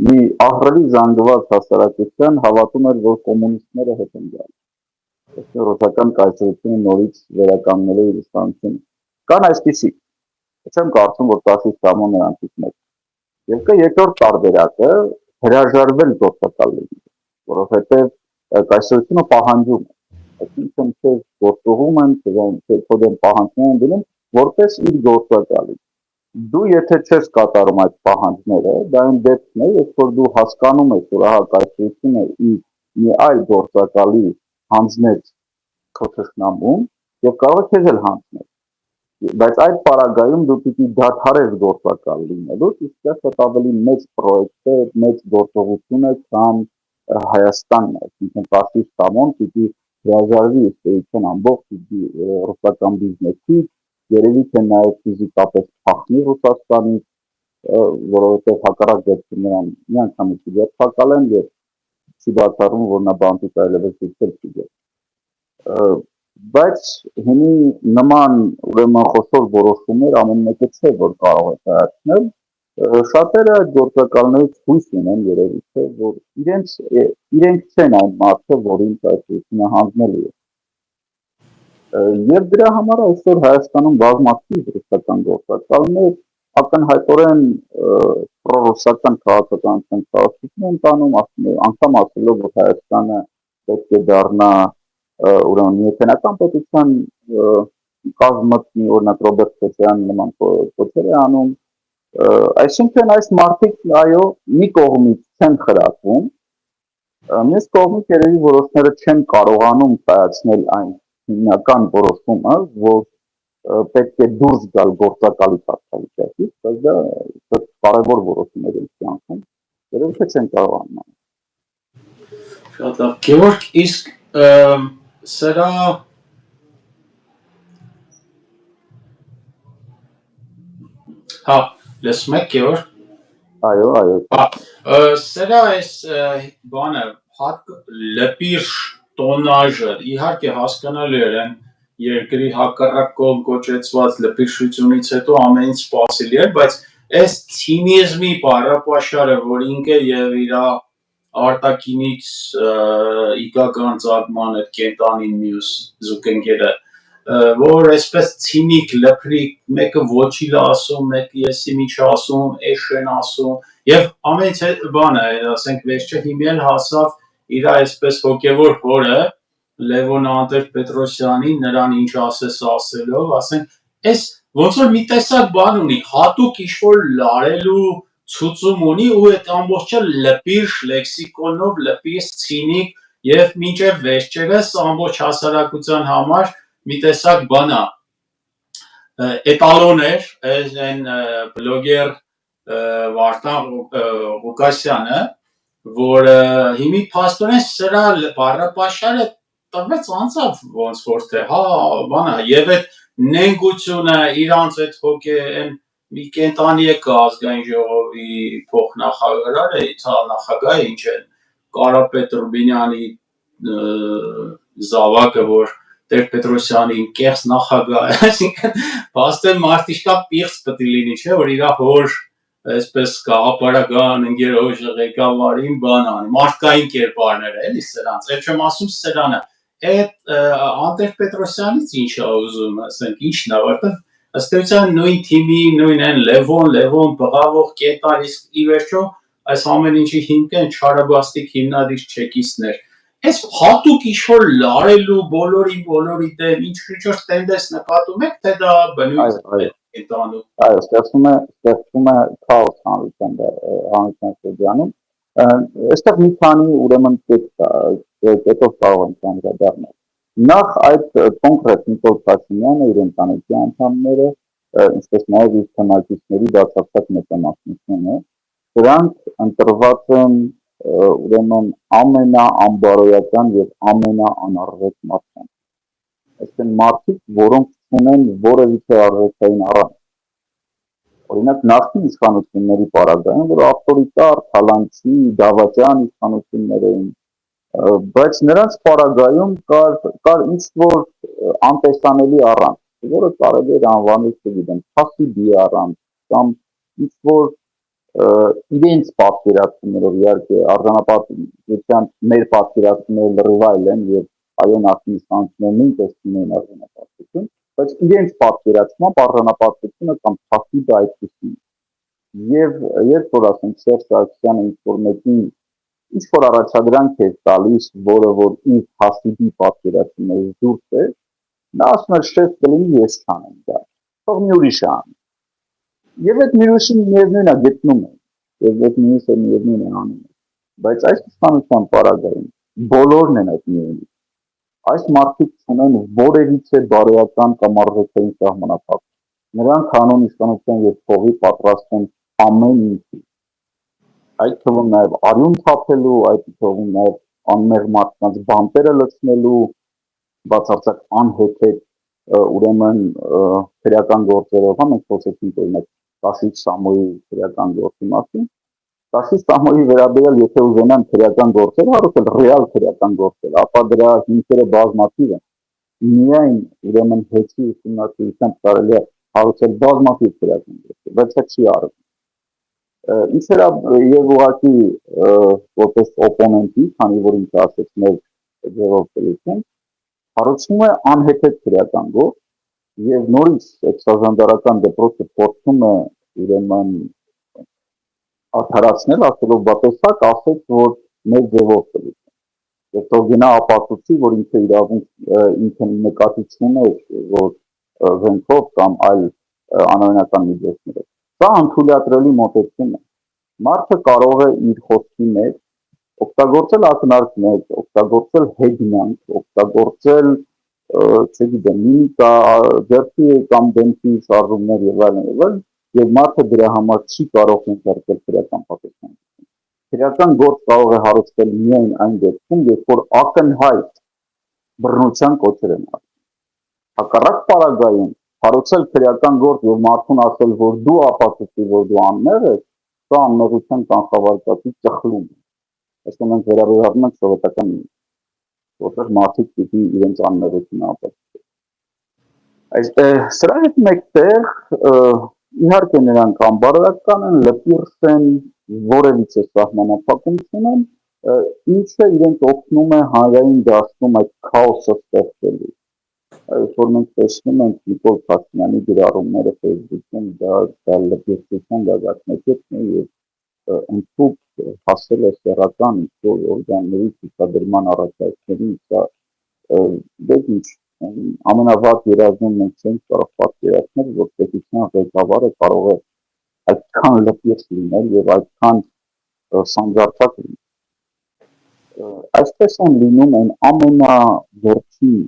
մի ահռելի զանգված հասարակության հավատում էր, որ կոմունիստները հետ են գալու։ Ռուսական կայսրությունը նորից վերականգնելու իր իշխանությունը։ Կան այսպիսի, չեմ կարծում, որ Տաշիր Սամոն նրանցից մեկն է։ Եվ կա երկրորդ տարբերակը հրաժարվել գործակալների, որովհետև կայսրությունը պահանջում է, այսինքն թե գործողում են, թե փոդեն պահանջներ են դնում, որպես իր գործակալի։ Դու եթե չես կատարում այդ պահանջները, դա այն դեպքն է, երբ որ դու հասկանում ես, որ ահա կայսրությունը իր մի այլ գործակալի հանձնեց քո թշնամուն եւ կարող է քեզ էլ հանձնել։ Բայց այդ պարագայում դու պիտի դադարես գործակալ լինելուց, իսկ դա շատ ավելի մեծ պրոյեկտ է, մեծ գործողություն է, քան Հայաստանն է, այսինքն Տաշիր Սամոն պիտի հրաժարվի ըստեյության ամբողջ ռուսական բիզնեսից, երևի թե նաև ֆիզիկապես փախնի Ռուսաստանից, որովհետև հակառակ դեպքում նրան միանգամից երթակալ են եւ չի բացառում, որ նա բանտից այլևս դուրս չի գա։ Բայց հիմի նման ուրեմն խոշոր որոշումներ ամեն մեկը չէ, որ կարող է կայացնել, շատերը այդ գործակալներից հույս ունեն երևի թե, որ իրենք չեն այն մարդը, որին կայացությունը հանձնելու է։ Եվ դրա համար այսօր Հայաստանում բազմաթիվ ռուսական գործակալներ ակնհայտորեն պրոռուսական քաղաքականության քարոզություն են տանում, անգամ ասելով, որ Հայաստանը պետք է դառնա ուրեմն միութենական պետության կազմի, օրինակ Ռոբերտ Քոչարյանը նման կոչեր է անում, այսինքն այս մարդիկ այո մի կողմից չեն խրատվում, մյուս կողմից երևի որոշները չեն կարողանում կայացնել այն հիմնական որոշումը, որ պետք է դուրս գալ գործակալի փաստավճարից, բայց դա շատ կարևոր որոշում է կյանքում, երևի թե չեն կարողանում։ Շատ լավ, Գևորգ, իսկ սրա հա, լսում եք Գևորգ։ Այո։ Սրա այս բանը լպիր տոնաժը իհարկե հասկանալի է այն երկրի հակառակ կողմ կոչեցված լպիրշությունից հետո ամեն ինչ սպասելի է, բայց այս ցինիզմի բառապաշարը, որ ինքը եւ իր արտակինից իգական ծագման այդ կենտանին մյուս զուգընկերը, որ այսպես ցինիկ լպրիկ, մեկը ոչի ասում, մեկը եսի միջ ասում, էշ են ասում, եւ ամեն բանը, ասենք վերջը հիմնել հասավ իր այսպես հոգեվոր հորը Լևոն Տեր-Պետրոսյանին նրան ինչ ասես ասելով, ասենք այս ոնց որ մի տեսակ բան ունի, հատուկ ինչ-որ լարելու ցուցում ունի ու այդ ամբողջը լպիրշ լեքսիկոնով, լպիրշ ցինիկ եւ մինչեւ վերջերս ամբողջ հասարակության համար մի տեսակ բան է, էտալոն էր, այն բլոգեր Վարդան Ղուկասյանը, որ հիմի փաստորեն սրա բառապաշարը տվեց անցավ ոնց որ թե հա բանա եւ այդ նենգությունը իրանց այդ հոգե այն մի կենտանի է կա ազգային ժողովի փոխնախագահը նախագահը ինչ է Կարապետ Ռուբինյանի զավակը որ Տեր-Պետրոսյանի կեղծ նախագահ այսինքն փաստորեն մարդի շատ պիղծ պետք է լինի չէ որ իր հոր այսպես գաղափարական ընկերոջ ղեկավարին բան անի մարդկային կերպարներ էլի սրանց այդ չեմ ասում սրանը այդ Տեր-Պետրոսյանից ինչ է ուզում ասենք ինչն է որտեղ ըստ էության նույն թիմի նույն այն Լևոն բղավող կետար իսկ ի վերջո այս ամեն ինչի հիմքն չարաբաստիկ հիմնադիր չեկիստներ այս հատուկ ինչ-որ լարելու բոլորի դեմ ինչ-որ տենդես նկատում եք թե դա բնույթ է կենտանում այո ստեղծում է քաոս հանրության շրջանում այստեղ մի քանի ուրեմն կետով կարող ենք անդրադառնալ նախ այդ կոնկրետ Նիկոլ Փաշինյանը իր ընտանիքի անդամները ինչպես նաև իր թեմակիցների բացարձակ մեծամասնությունը դրանք ընտրված են ուրեմն ամենաանբարոյական եւ ամենաանառողջ մարդկանց այսինքն մարդիկ որոնք ունեն որևիցե արժեքային առանց օրինակ նախկին իշխանությունների պարագայում որ ավտորիտար, թալանչի, դավաճան իշխանություններ էին բայց նրանց պարագայում կար ինչ-որ անտեսանելի առանց որը կարելի էր անվանել չգիտեմ փասիբի առանց կամ ինչ-որ իրենց պատկերացումներով իհարկե արժանապատվության մեր պատկերացումները լրիվ այլ են եւ այո նախկին իշխանությունները նույնպես ունեն արժանապատվություն բայց իրենց պատկերացմամբ արժանապատվությունը կամ փասիբը այդպեսին եւ երբ որ ասենք Սերժ Սարգսյանը ինչ-որ մեկին ինչ-որ առաջադրանք է տալիս որը որ իր փասիբի պատկերացումներից դուրս է նա ասում է շեշտ կլինի ես չանեմ դա թող մի ուրիշ անի եւ այդ մյուսին միևնույն է գտնում է եւ այդ մյուսը միևնույն է անում բայց այս իշխանության պարագայում բոլորն են այդ միևնույն այս մարդիկ ունեն որևիցե բարոյական կամ արժեքային սահմանափակ նրանք հանուն իշխանության եւ փողի պատրաստ են ամեն ինչի այդ թվում նաեւ արյուն թափելու այդ թվում նաեւ անմեղ մարդկանց բանտերը լցնելու բացարձակ անհեթեթ ուրեմն քրեական գործերով մենք խոսեցինք օրինակ Տաշիկ Սամոյի քրեական գործի մասին։ Տաշիկ Սամոյի վերաբերյալ եթե ուզենան քրեական գործեր հարուցել, ռեալ քրեական գործեր, ապա դրա հիմքերը բազմաթիվ են։ Միայն ուրեմն հեծի ուսումնասիրությամբ կարելի է հարուցել բազմաթիվ քրեական գործեր, բայց դա չի արվում։ Ինչ էր եւ ուղղակի որպես օպոնենտի, քանի որ ինքը ասեց մեր ձևով կլիքեն, հարուցվում է անհեթեթ քրեական գործ եւ նորից էքսաժանդարական դեպրոցը փորձում է ուրեմն արդարացնել, ասելով բացասակ ասեց, որ մեր ձևով կլիքեն։ Եվ թող գնա ապացուցի, որ ինքը իրավունք ինքը նկատի չուներ, որ զենքով կամ այլ անօրինական միջոցներով։ Սա անթույլատրելի մոտեցում է։ Մարդը կարող է իր խոսքի մեջ օգտագործել ակնարկներ, օգտագործել հեգնանք, օգտագործել, չգիտեմ, միմիկա, ձեռքի կամ դեմքի շարժումներ եւ այլն, եւ մարդը դրա համար չի կարող ընդգրկել քրեական պատասխանատվություն։ Քրեական գործ կարող է հարուցվել միայն այն դեպքում, երբ որ ակնհայտ բռնության կոչեր են արվում։ Հակառակ պարագայում հարուցել քրեական գործ եւ մարդուն ասել, որ դու ապացուցի, որ դու անմեղ ես, սա անմեղության կանխավարկածի ճխլում է։ Այսինքն մենք վերաբերվում ենք սովետական միտքին, որտեղ մարդիկ պիտի իրենց անմեղությունը ապացուցեն։ Սրա հետ մեկտեղ իհարկե նրանք անբարոյական են, լպիրս են, որևիցե սահմանափակում չունեն, ինչը իրենց օգնում է հանրային դաշտում այդ քաոսը ստեղծելու։ Որ մենք տեսնում ենք Նիկոլ Փաշինյանի գրառումները Facebook-ում, դա լպիրսության գագաթնակետն է եւ ընդհանուր հասել է սեռական օրգանների ցուցադրման առաջարկների, սա ինչ ամենավատ երազում մենք չենք կարող պատկերացնել, որ պետության ղեկավարը կարող է այդքան լպիրս լինել եւ այդքան սանձարձակ լինել։ Այսպես են լինում այն ամենավերջին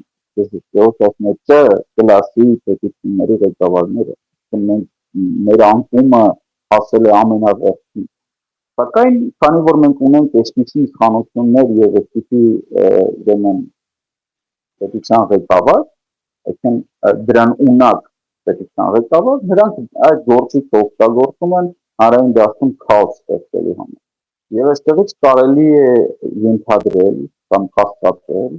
կլասի պետությունների ղեկավարները, մեր անկումը հասել է ամենավերջին։ Սակայն, քանի որ մենք ունենք այսպիսի իշխանություններ եւ այսպիսի ուրեմն պետության ղեկավար, այսինքն դրան ունակ պետության ղեկավար, նրանք այդ գործիքը օգտագործում են հանրային դաշտում քաոս ստեղծելու համար։ Եվ այստեղից կարելի է ենթադրել կամ կասկածել,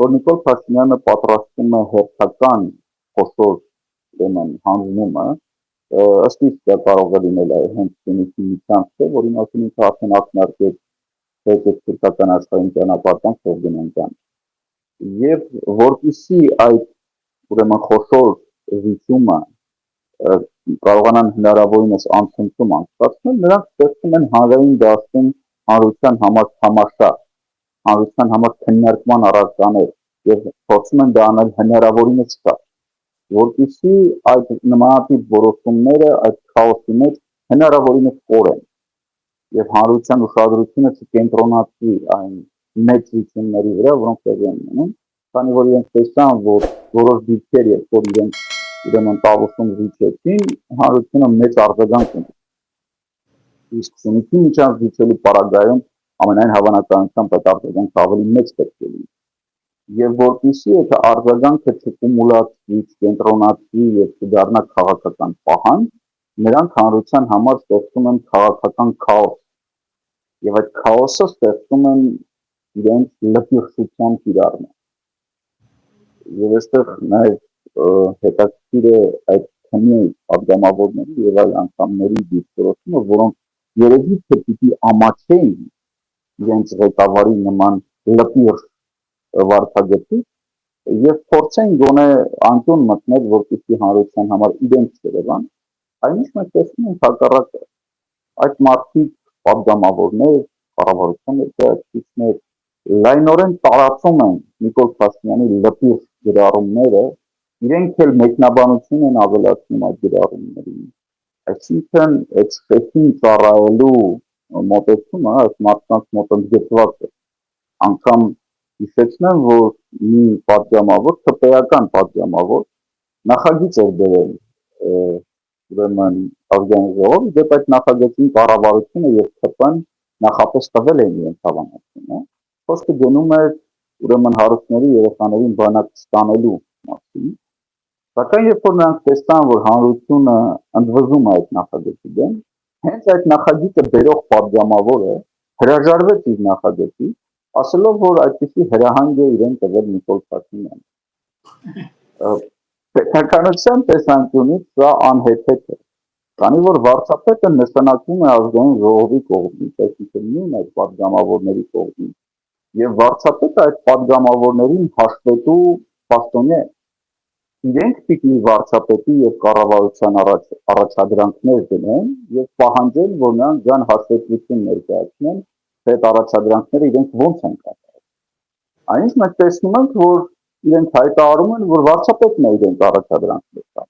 որ Նիկոլ Փաշինյանը պատրաստում է հերթական խոշոր ուրեմն հանձնումը, ըստ իս կարող է լինել հենց Սյունիքի մի ցանց, որի մասին ինքը արդեն ակնարկեց թուրքական աշխարհին ճանապարհան Սովգենյան։ Եվ որպեսզի այդ ուրեմն խոշոր զիջումը կարողանան հնարավորինս անցնցում անցկացնել, նրանք ստեղծում են հանրային դաշտում հանրության համար թամաշա, հանրության համար քննարկման առարկաներ եւ փորձում են դա անել հնարավորինս շատ, որպեսզի այդ նմանատիպ որոշումները այդ քաոսի մեջ հնարավորինս կորեն եւ հանրության ուշադրությունը չկենտրոնացվի այն մեծ զիջումների վրա, որոնք տեղի են ունենում, քանի որ իրենք տեսան, որ որոշ դիրքեր, երբ որ իրենք ուրեմն տավուշում զիջեցին, հանրությունը մեծ արձագանք ունի։ Իսկ Սյունիքի միջանց զիջելու պարագայում ամենայն հավանականությամբ այդ արձագանքը ավելի մեծ պետք է լինի։ Եվ որպեսզի այդ արձագանքը չկումուլացվի, չկենտրոնացվի եւ չդառնա քաղաքական պահանջ, նրանք հանրության համար ստեղծում են քաղաքական քաոս։ Եվ այդ քաոսը ստեղծում են իրենց լպիրշության կիրառմամբ։ Եվ այստեղ նաեւ հետաքրքիր է այդ քնի պատգամավորների եւ այլ անդամների դիրքորոշումը, որոնք երևի թե պիտի ամաչեին իրենց ղեկավարի նման լպիրշ վարքագծի եւ փորձեն գոնե անկյուն մտնել, որպեսզի հանրության համար իրենք չերևան, այնինչ մենք տեսնում ենք հակառակը։ Այդ մարդիկ պատգամավորներ, կառավարության ներկայացուցիչներ լայնորեն տարածում են Նիկոլ Փաշինյանի լպիրշ գրառումները, իրենք էլ մեկնաբանություն են ավելացնում այդ գրառումներին։ Այսինքն այդ շեքին ծառայելու մոտեցումը այս մարդկանց մոտ ընդգրկված է։ Անգամ հիշեցնեմ, որ մի պատգամավոր, թպեական պատգամավոր նախագիծ էր բերել ուրեմն ազգային ժողով, դեպ այդ նախագծին կառավարությունը եւ ԹՊ-ն նախապես տվել էին իրենց հավանությունը, խոսքը գնում է ուրեմն հարուստների երեխաներին բանակ ստանելու մասին, Սակայն երբ որ նրանք տեսան, որ հանրությունը ընդվզում է այդ նախագծի դեմ, հենց այդ նախագիծը բերող պատգամավորը հրաժարվեց իր նախագծից, ասելով, որ այդպիսի հրահանգ է իրեն տվել Նիկոլ Փաշինյանը։ Պետականության տեսանկյունից սա անհեթեթ է, քանի որ վարչապետը նշանակվում է ազգային ժողովի կողմից, այսինքն նույն այդ պատգամավորների կողմից, եւ վարչապետը այդ պատգամավորներին հաշվետու պաշտոնյա է։ Իրենք պիտի վարչապետի եւ կառավարության առաջադրանքներ դնեն եւ պահանջեն, որ նրանք ձան հաշվետվություն ներկայացնեն, թե այդ առաջադրանքները իրենք ոնց են կատարել։ Այնինչ մենք տեսնում ենք, որ իրենք հայտարարում են, որ վարչապետն է իրենք առաջադրանքներ տա։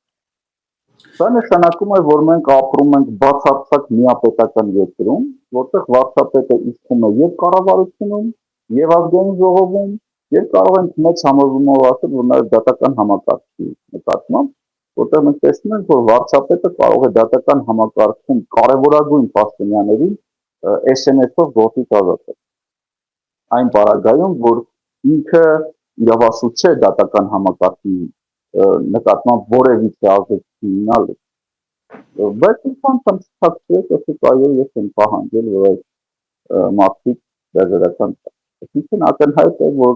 Սա նշանակում է, որ մենք ապրում ենք բացարձակ միապետական երկրում, որտեղ վարչապետը իշխում է եւ կառավարությունում, եւ ազգային ժողովում, եւ կարող ենք մեծ համոզումով ասել, որ նաեւ դատական համակարգի նկատմամբ, որտեղ մենք տեսնում ենք, որ վարչապետը կարող է դատական համակարգում կարևորագույն պաշտոնյաներին SMS-ով գործից ազատել։ Այն պարագայում, որ ինքը իրավասու չէ դատական համակարգի նկատմամբ որևիցե ազդեցություն ունենալու։ Բայց ինքան ցածրեց, ասեք այո, ես եմ պահանջել, որ այդ մարդիկ դերական տա։ Այսինքն ակնհայտ է, որ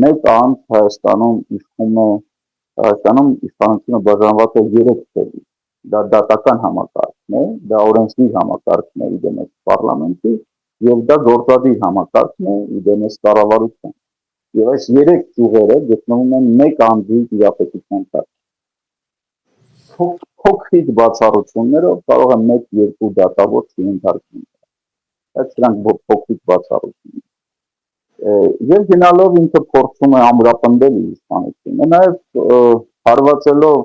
մեկ անց Հայաստանում իշխանությունը բաժանված է 3 թևի։ Դա դատական համակարգն է, դա օրենսդիր համակարգն է իդեմես պարլամենտի, եւ դա գործադիր համակարգն է իդեմես կառավարության։ Եվ այս 3 ճյուղերը գտնվում են մեկ անձի իրապետության տակ։ Փոքրիկ բացառություններով կարող է 1-2 դատավոր չընդհանրեն։ Այդ սրանք փոքրիկ բացառություններ։ Եվ գնալով ինքը փորձում է ամրապնդել իր իշխանությունը, նաև հարվածելով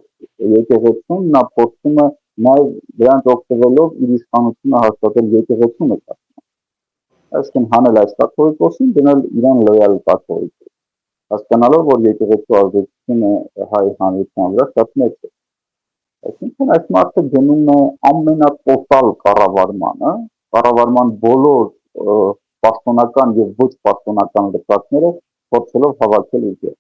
եկեղեցուն, նա փորձում է նաև դրանց օգտվելով իր իշխանությունը հաստատել եկեղեցու նկատմամբ։ Այսինքն հանել այս կաթողիկոսին, դնել իրան լոյալ կաթողիկ, հասկանալով, որ եկեղեցու ազդեցությունը հայ հանրության վրա շատ մեծ է։ Այսինքն այս մարդը գնում է ամենատոտալ կառավարման բոլոր պաշտոնական եւ ոչ պաշտոնական լծակները փորձելով հավաքել իր։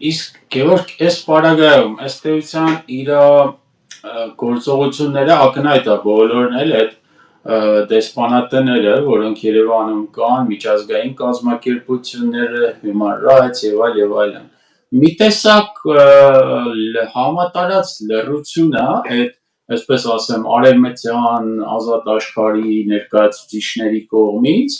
Իսկ Գևորգ, այս պարագայում ըստ էության իր գործողությունները ակնհայտ է բոլորն էլ այդ դեսպանատները, որոնք Երևանում կան, միջազգային կազմակերպությունները, Human Rights եւ այլն։ Մի տեսակ համատարած լռություն է այդ, այսպես ասեմ, արևմտյան ազատ աշխարհի ներկայացուցիչների կողմից,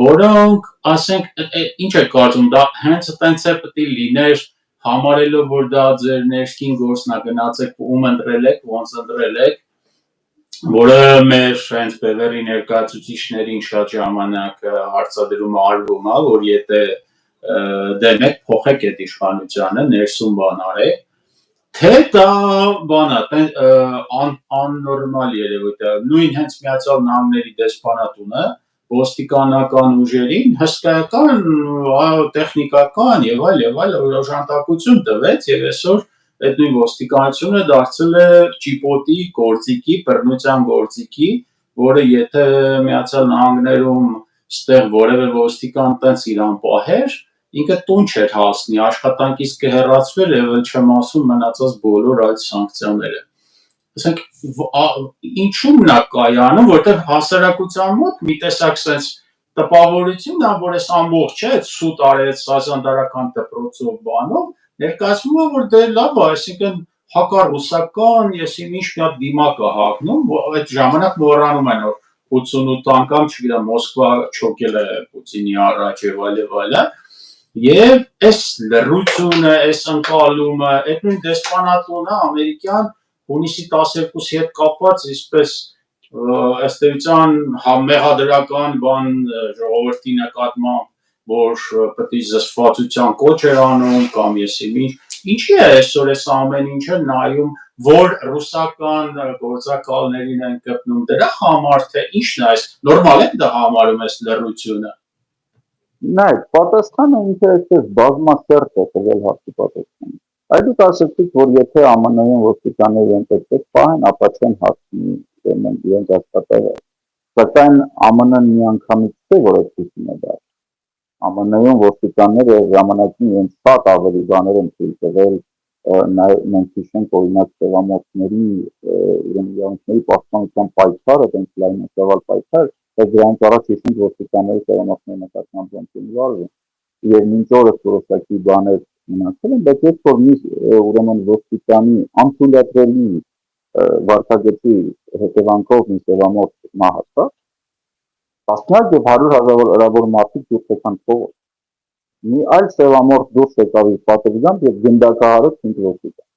որոնք, ասենք, ինչ է կարծում, դա հենց այդպես է պետք է լիներ, համարելով, որ դա ձեր ներքին գործն է, գնացեք ում ընտրել եք, ոնց ընտրել եք, որը մեր հենց բևեռի ներկայացուցիչներին շատ ժամանակ հարցադրում արվում է, որ եթե դեմ եք, փոխեք այդ իշխանությանը, ներսում բան արեք, թե դա բան է, աննորմալ երևույթ է, նույն հենց Միացյալ Նահանգների դեսպանատունը ոստիկանական ուժերին հսկայական, տեխնիկական եւ այլ օժանդակություն տվեց եւ այսօր այդ նույն ոստիկանությունը դարձել է ճիպոտի գործիքի, բռնության գործիքի, որը եթե Միացյալ Նահանգներում ստեղ որևէ ոստիկան տենց իրան պահեր, ինքը տուն չէր հասնի, աշխատանքից կհեռացվեր եւ չեմ ասում մնացած բոլոր այդ սանկցիաները։ Ասենք ինչու՞մն է կայանում, որտեղ հասարակության մոտ մի տեսակ sense տպավորություն է, որ այս ամբողջ չէ, սուտ արեց սազանդարական դպրոցով բանով, ներկայացվում է, որ դե լավ է, այսինքն հակառուսական, եսի ինչ մի հատ դիմակ է հագնում, այդ ժամանակ մոռանում են, որ 88 անգամ, չգիտեմ, Մոսկվա չոքել է Պուտինի առաջ եւ այլն, եւ այս լռությունը, այս ընկալումը, այդ նույն դեսպանատունը ամերիկյան հունիսի 12-ի հետ կապված, այսպես ըստ էության մեղադրական բան ժողովրդի նկատմամբ, որ պետք է զսպվածության կոչ էր անում կամ եսիմինչ, ինչի է այսօր այս ամեն ինչը նայում, որ ռուսական գործակալներին են գտնում դրա համար, թե ինչն է այս, նորմալ է դա համարում այս լռությունը։ Նայ, պատասխանը ինքը այսպես բազմասերտ է տվել հարցի պատասխանը։ Այդ դուք ասեցիք, որ եթե ԱՄՆ-ին ոստիկանները ընտրվեց պահեն, ապա չեն հասնի իրենց աշխատավարձ։ Սակայն ԱՄՆ-ն միանգամից չէ, որ այդպիսին է դարձել։ ԱՄՆ-ում ոստիկանները ժամանակին իրենց շատ ավելի բաներ են թույլ տվել մենք հիշենք օրինակ սևամորթների իրավունքների պաշտպանության պայքարը, դենք լայնածավալ պայքար, բայց դրանից առաջ հիշենք ոստիկանների սևամորթների նկատմամբ ոնց են վարվում, եւ մինչ օրս որոշակի բաներ մնացել են, բայց երբ որ ուրեմն ոստիկանի անթույլատրելի վարքագծի հետևանքով մի սևամորթ մահացավ, տասնյակ եւ 100,000 մարդիկ դուրս եկան փողոց։ Մի այլ սևամորթ դուրս եկավ իր պատերազմով եւ գնդակահարեց ինքնոստիկան։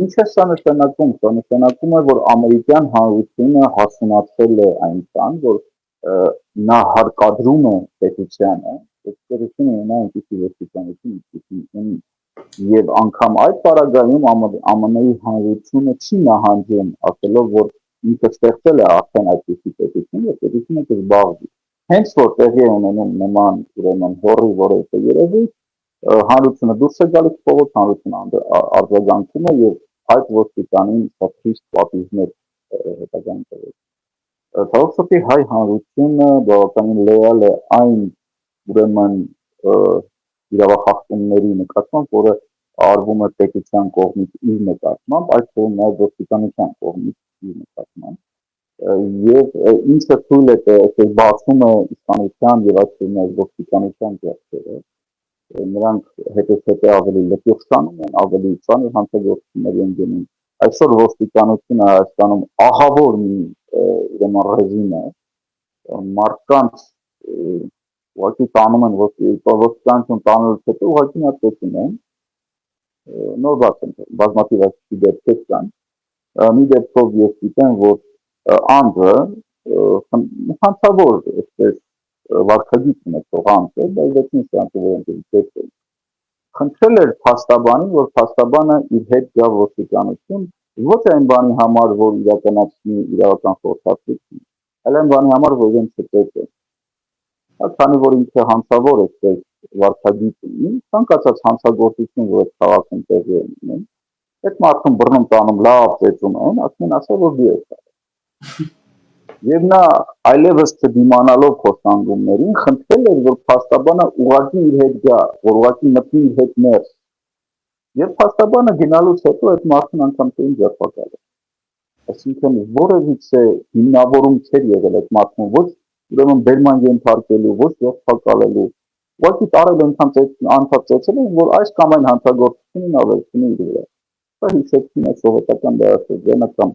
Ինչ է սա նշանակում։ Սա նշանակում է, որ ամերիկյան հանրությունը հասունացել է այնքան, որ նա հարկադրում է պետությանը, պետությունը ունենա այնպիսի ոստիկանություն, ինչպիսին ունի։ Եվ անգամ այդ պարագայում ԱՄՆ-ի հանրությունը չի նահանջում, ասելով, որ ինքը ստեղծել է արդեն այդպիսի պետություն եւ պետությունը կզբաղվի։ Հենց որ տեղի է ունենում նման ուրեմն հորի որոշ երևույթ, հանրությունը դուրս է գալիս փողոց, հանրությունը արձագանքում է եւ այդ ոստիկանին խիստ պատիժներ հետագայում տվել։ Թավոքսոթի հայ հանրությունը բավականին լոյալ է այն ուրեմն իրավախախտումների նկատմամբ, որը արվում է պետության կողմից իր նկատմամբ, այդ թվում նաև ոստիկանության կողմից իր նկատմամբ, եւ ինչը թույլ է բացում է իշխանության եւ այդ թվում նաև ոստիկանության ձեռքերը, նրանք հետեւեթե ավելի լճաշանում են, ավելի ծանր հանցագործությունների են գնում։ Այսօր ոստիկանությունը Հայաստանում ահավոր մի ուրեմն ռեժիմ է, մարդկանց ուղղակի տանում են ոստիկանություն տանելուց հետո ուղղակի նա պետք են նոր բաց են բազմաթիվ այսպիսի դեպքեր կան։ Մի դեպքով ես գիտեմ, որ անձը հանցավոր այսպես վարքագիծ ունեցող անձ է, բայց դեպքին սրանքը որոնք խնդրել էր փաստաբանին, որ փաստաբանը իր հետ գա ոստիկանություն, ոչ այն բանի համար, որ իրականացնի իրավական խորհրդատվություն, այլ այն բանի համար, որ իրեն չտեսը։ Քանի որ ինքը հանցավոր է, վարքագիծ ունի, ցանկացած հանցագործություն, որ այդ քաղաքում տեղի է ունենում, այդ մարդուն բռնում տանում, լավ ծեծում են, ասում են ասել, որ դու ես արել։ Եվ նա այլևս չդիմանալով խոստանգումներին, խնդրել էր, որ փաստաբանը ուղղակի իր հետ գա, որ ուղղակի մտնի իր հետ ներս։ Եվ փաստաբանը գնալուց հետո այդ մարդուն անգամ չէին ձերբակալել։ Այսինքն որևիցե հիմնավորում չէր եղել այդ մարդուն, ոչ ուրեմն բերման ենթարկելու, ոչ ձերբակալելու, ուղղակի տարել անդադ ծեծել են, որ այս կամ այն հանցագործությունն ավելցնի իր վրա։ Սա հիշեցնում է սովետական դարաշրջանը կամ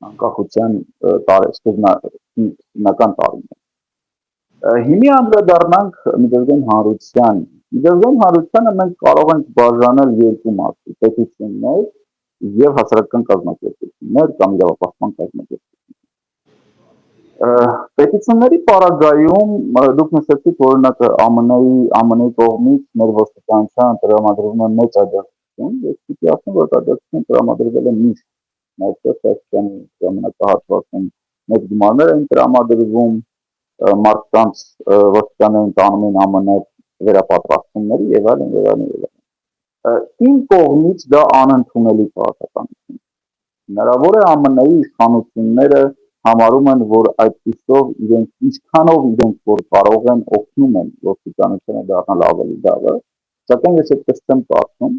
անկախության սկզբնական տարիներ։ Հիմի անդրադառնանք միջազգային հանրության։ Միջազգային հանրությանը մենք կարող ենք բաժանել երկու մասի՝ պետություններ եւ հասարակական կազմակերպություններ կամ իրավապաշտպան կազմակերպություններ։ Պետությունների պարագայում դուք նշեցիք, օրինակ ԱՄՆ-ի կողմից մեր ոստիկանության տրամադրվում է մեծ աջակցություն, ես պիտի ասեմ, որ աջակցություն տրամադրվել է միշտ, նաև Հայաստանի ժամանակահատվածում մեծ գումարներ էին տրամադրվում, մարդկանց ոստիկաններին տանում են ԱՄՆ վերապատրաստումների եւ այլն եւ այլն եւ այլն։ Իմ կողմից դա անընդունելի քաղաքականություն։ Հնարավոր է ԱՄՆ-ի իշխանությունները համարում են, որ այդպիսով իրենք ինչքանով իրենք որ կարող են օգնում են ոստիկանությունը դառնալ ավելի լավը, սակայն ես այդպես չեմ կարծում,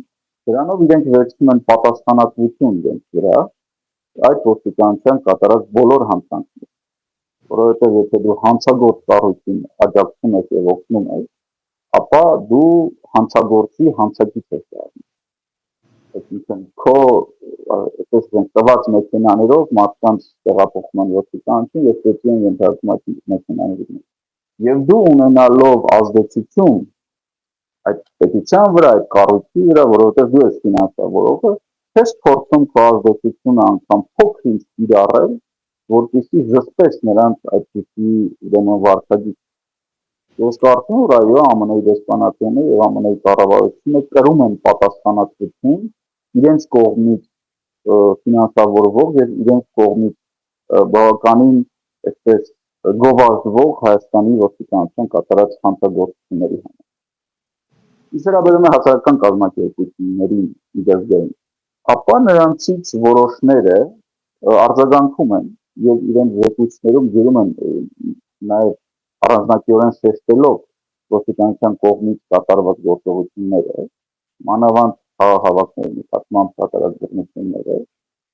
դրանով իրենք վերցնում են պատասխանատվություն իրենց վրա այդ ոստիկանության կատարած բոլոր հանցանքները, որովհետև եթե դու հանցագործ կառույցին աջակցում ես եւ օգնում ես, ապա դու հանցագործի հանցագիծ ես դառնում։ Այսինքն քո այսպես տված մեքենաներով մարդկանց տեղափոխման ոստիկանություն եւ պետք է ենթարկում այդ մեքենաներին։ Եվ դու ունենալով ազդեցություն այդ պետության վրա, այդ կառույցի վրա, որովհետև դու ես ֆինանսավորողը, ես փորձում քո ազդեցությունը անգամ փոքր-ինչ կիրառել, որպեսզի զսպես նրանց այդպիսի ուրեմն վարքագիծ։ Ես կարծում եմ, որ այո, ԱՄՆ-ի դեսպանատները եւ ԱՄՆ-ի կառավարությունը կրում են պատասխանատվություն իրենց կողմից ֆինանսավորվող եւ իրենց կողմից բավականին այսպես գովազդվող Հայաստանի ոստիկանության կատարած հանցագործությունների համար։ Իսկ վերաբերում է հասարակական կազմակերպություններին միջազգային, ապա նրանցից որոշները արձագանքում են եւ իրենց զեկույցներում գրում են նաեւ առանձնակիորեն շեշտելով ոստիկանության կողմից կատարված գործողությունները մանավանդ հավաքների նկատմամբ կատարած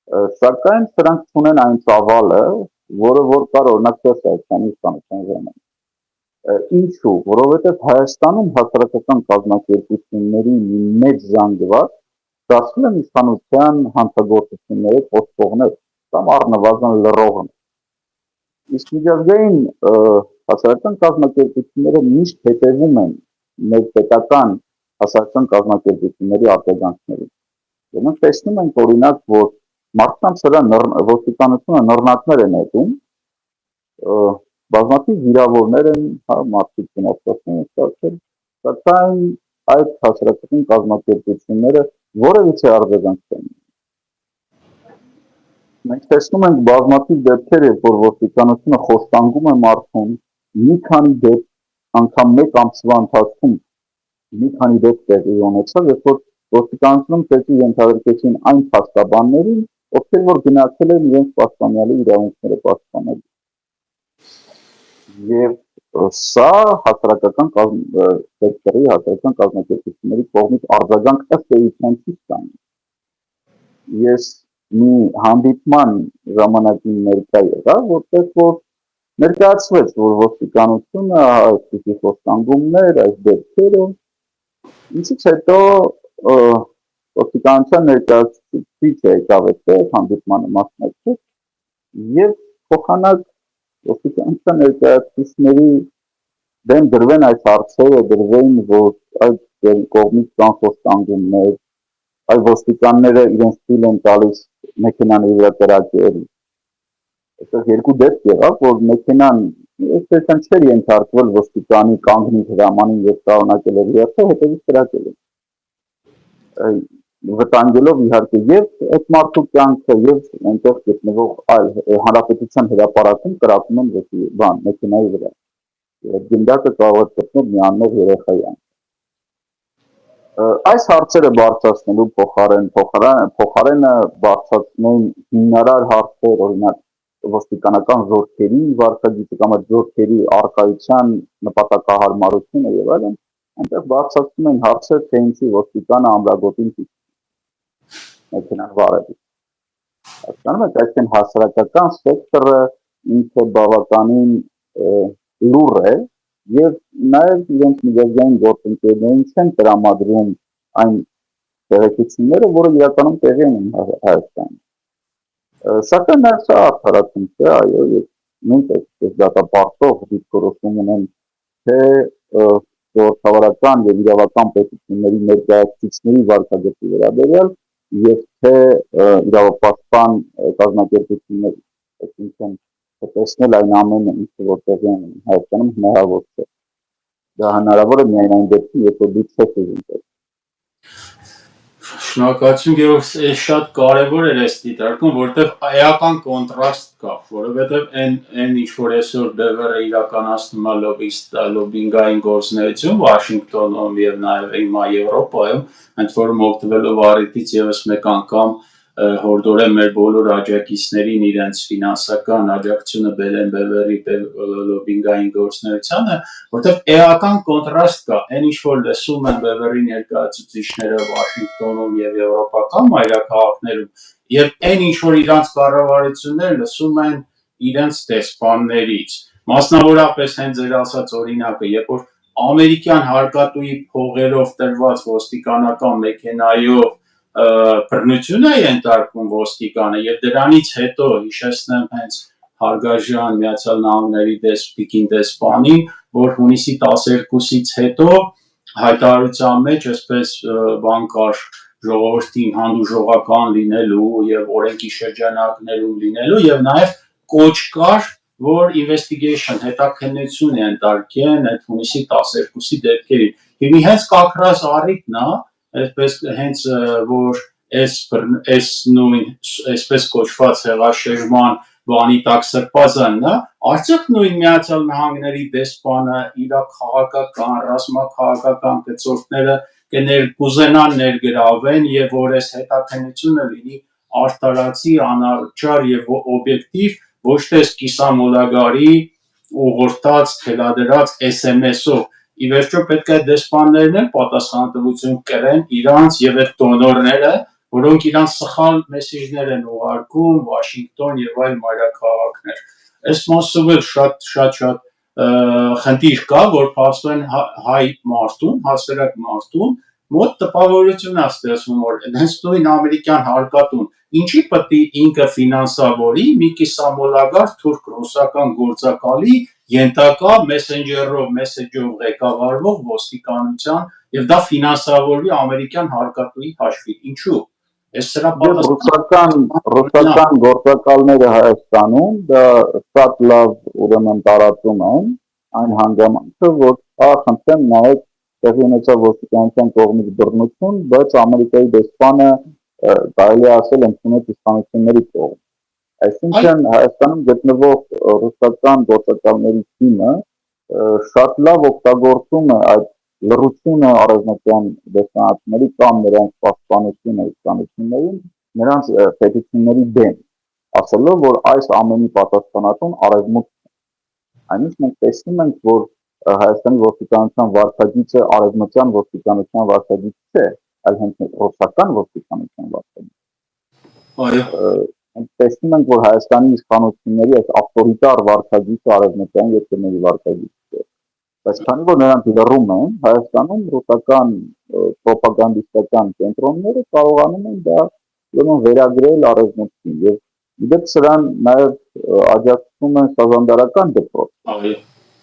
սակայն սրանք ունեն այն ծավալը, որը որ կար օրինակ Հայաստանի իշխանության ժամանակ։ Ինչու՞, որովհետև Հայաստանում հասարակական կազմակերպությունների մի մեծ զանգված դարձել են իշխանության հանցագործությունների խոսողներ կամ առնվազն լրողներ։ Իսկ միջազգային հասարակական կազմակերպությունները միշտ հետևում են մեր պետական հասարակական կազմակերպությունների արձագանքներին։ Մենք տեսնում ենք օրինակ, որ մարդկանց վրա ոստիկանությունը նռնակներ է նետում, բազմաթիվ վիրավորներ են, մարդիկ վնասվածքներ են ստացել, սակայն այդ հասարակական կազմակերպությունները որևիցե արձագանք չեն։ Մենք տեսնում ենք բազմաթիվ դեպքեր, երբ որ ոստիկանությունը խոստանգում է մարդուն, մի քանի դեպք անգամ մեկ ամսվա ընթացքում մի քանի դեպք տեղի ունեցավ, երբ որ ոստիկանությունում ծեծի ենթադրեցին այն փաստաբաններին, ովքեր որ գնացել են իրենց պաշտպանյալի իրավունքները պաշտպանել։ Եվ սա հասարակական սեկտորի հասարակական կազմակերպությունների կողմից արձագանք ըստ էության չի ստանում։ Ես մի հանդիպման ժամանակին ներկա եղա, որտեղ որ ներկայացվեց, որ ոստիկանությունը այսպիսի խոստանգումներ, այս դեպքերը, ինչից հետո ոստիկանության ներկայացուցիչը եկավ այդտեղ հանդիպմանը մասնակցեց եւ փոխանակ ոստիկանության ներկայացուցիչների դեմ դրվեն այս հարցերը, դրվեն, որ այդ կողմից կան խոստանգումներ, այլ ոստիկանները իրենց թույլ են տալիս մեքենաների վրա կրակել։ Այստեղ երկու դեպք եղավ, որ մեքենան այսպես չէր ենթարկվել ոստիկանի կանգնի հրամանին եւ շարունակել էր երթը, հետևից կրակել է։ Վտանգելով իհարկե եւ այդ մարդու կյանքը եւ այնտեղ գտնվող այլ հանրապետության հրապարակում կրակում են մեքենայի վրա։ Այդ գնդակը կարող է գտնել մի անմեղ երեխայի անձ։ Այս հարցերը բարձրացնելու փոխարենը բարձրացնեն հիմնարար հարցեր, օրինակ ոստիկանական զորքերի վարքագիծը կամ այդ զորքերի առկայության նպատակահարմարությունը եւ այլն, այնտեղ բարձրացնում են հարցեր, թե ինչի ոստիկանը ամրագոտին մեքենան վարել։ Հասկանում եք, այսինքն հասարակական սեկտորը ինքը բավականին լուռ է եւ նաեւ իրենց միջազգային գործընկերներին չեն տրամադրում այն տեղեկությունները, որը իրականում տեղի են Հայաստանում։ Սակայն դա արդարացում չէ, այո, եւ նույնպես դատապարտող դիրքորոշում ունեն, թե ժողովրդավարական եւ իրավական պետությունների ներկայացուցիչների վարքագծի վերաբերյալ եւ թե իրավապաշտպան կազմակերպությունների, այսինքն տեսնել այն ամենը, ինչը որ տեղի է Հայաստանում հնարավոր չէ։ Դա հնարավոր է միայն այն դեպքում, երբ որ դու չես ուզում։ Շնորհակալություն Գևորգ, այս շատ կարևոր էր այս դիտարկում, որովհետև էական կոնտրաստ կա, որովհետև այն ինչ որ այսօր BWR-ը իրականացնում է լոբինգային գործունեություն Վաշինգտոնում եւ նաեւ հիմա Եվրոպայում, ընդ որում օգտվելով առիթից եւս մեկ անգամ հորդորեմ մեր բոլոր աջակիցներին իրենց ֆինանսական աջակցությունը բերեն BWR-ի լոբինգային գործունեությանը, որովհետև էական կոնտրաստ կա, այն ինչ որ լսում են BWR-ի ներկայացուցիչները Վաշինգտոնում եւ եվրոպական մայրաքաղաքներում, եւ այն ինչ որ իրանց կառավարությունները լսում են իրենց դեսպաններից, մասնավորապես հենց ձեր ասած օրինակը, երբ որ ամերիկյան հարկատուի փողերով տրված ոստիկանական մեքենայով բռնություն է ենթարկվում ոստիկանը եւ դրանից հետո հիշեցնեմ հենց հարգարժան Միացյալ Նահանգների դեսպան դեսպանին, որ հունիսի 12-ից հետո հայտարարության մեջ այսպես բան կար ժողովրդին հանդուրժողական լինելու եւ օրենքի շրջանակներում լինելու եւ նաեւ կոչ կար, որ investigation հետաքննություն ենթարկեն այդ հունիսի 12-ի դեպքերին։ Հիմա հենց կակրած առիթն է, այսպես հենց որ այս նույն այսպես կոչված հեղաշրջման բանի տակ սրբազանն է, արդյոք նույն Միացյալ Նահանգների դեսպանը իր քաղաքական, ռազմաքաղաքական գծորդները կուզենան ներգրավեն եւ որ այս հետաքննությունը լինի արտարացի, անարդար եւ օբյեկտիվ, ոչ թե կիսամոլագարի ուղղորդած թելադրած SMS-ով ի վերջո պետք է դեսպաններն էլ պատասխանատվություն կրեն իրանց եւ այդ դոնորները, որոնք իրանց սխալ մեսիջներ են ուղարկում Վաշինգտոն եւ այլ մայրաքաղաքներ։ Այս մասով էլ շատ խնդիր կա, որ փաստորեն հայ մարդուն, հասարակ մարդուն մոտ տպավորություն է ստեղծվում, որ հենց նույն ամերիկյան հարկատուն ինչի պետք է ինքը ֆինանսավորի մի կիսամոլագար թուրք-ռուսական գործակալի ենթակա մեսենջերով ղեկավարվող ոստիկանության եւ դա ֆինանսավորվի ամերիկյան հարկատուի հաշվին։ Ինչու՞։ Այս սրա ռուսական գործակալները Հայաստանում դա շատ լավ ուրեմն տարածում են այն հանգամանքը, որ խնդրեմ նայեք տեղի ունեցավ ոստիկանության կողմից բռնություն, բայց Ամերիկայի դեսպանը կարելի ասել ընդունեց իշխանությունների կողմից։ Այսինքն Հայաստանում գտնվող ռուսական գործակալների թիմը շատ լավ օգտագործում է այդ լռությունը արևմտյան դեսպանատների կամ նրանց պաշտպանությունը իշխանություններին նրանց պետությունների դեմ, ասելով, որ այս ամենի պատասխանատուն արևմուտքն է։ Այնինչ մենք տեսնում ենք, որ Հայաստանի ոստիկանության վարչագիծը արևմտյան ոստիկանության վարչագիծ չէ, այլ հենց ռուսական ոստիկանության վարչագիծ։ Այո։ Տեսնում ենք, որ Հայաստանի իշխանությունների այս ավտորիտար վարչագիծը արևմտյան երկրների վարչագիծը չէ։ Բայց քանի որ նրանք լռում են, Հայաստանում ռուսական պրոպագանդիստական կենտրոնները կարողանում են դա վերագրել արևմուտքին եւ իդեպ սրան նաեւ աջակցում են սազանդարական դպրոց։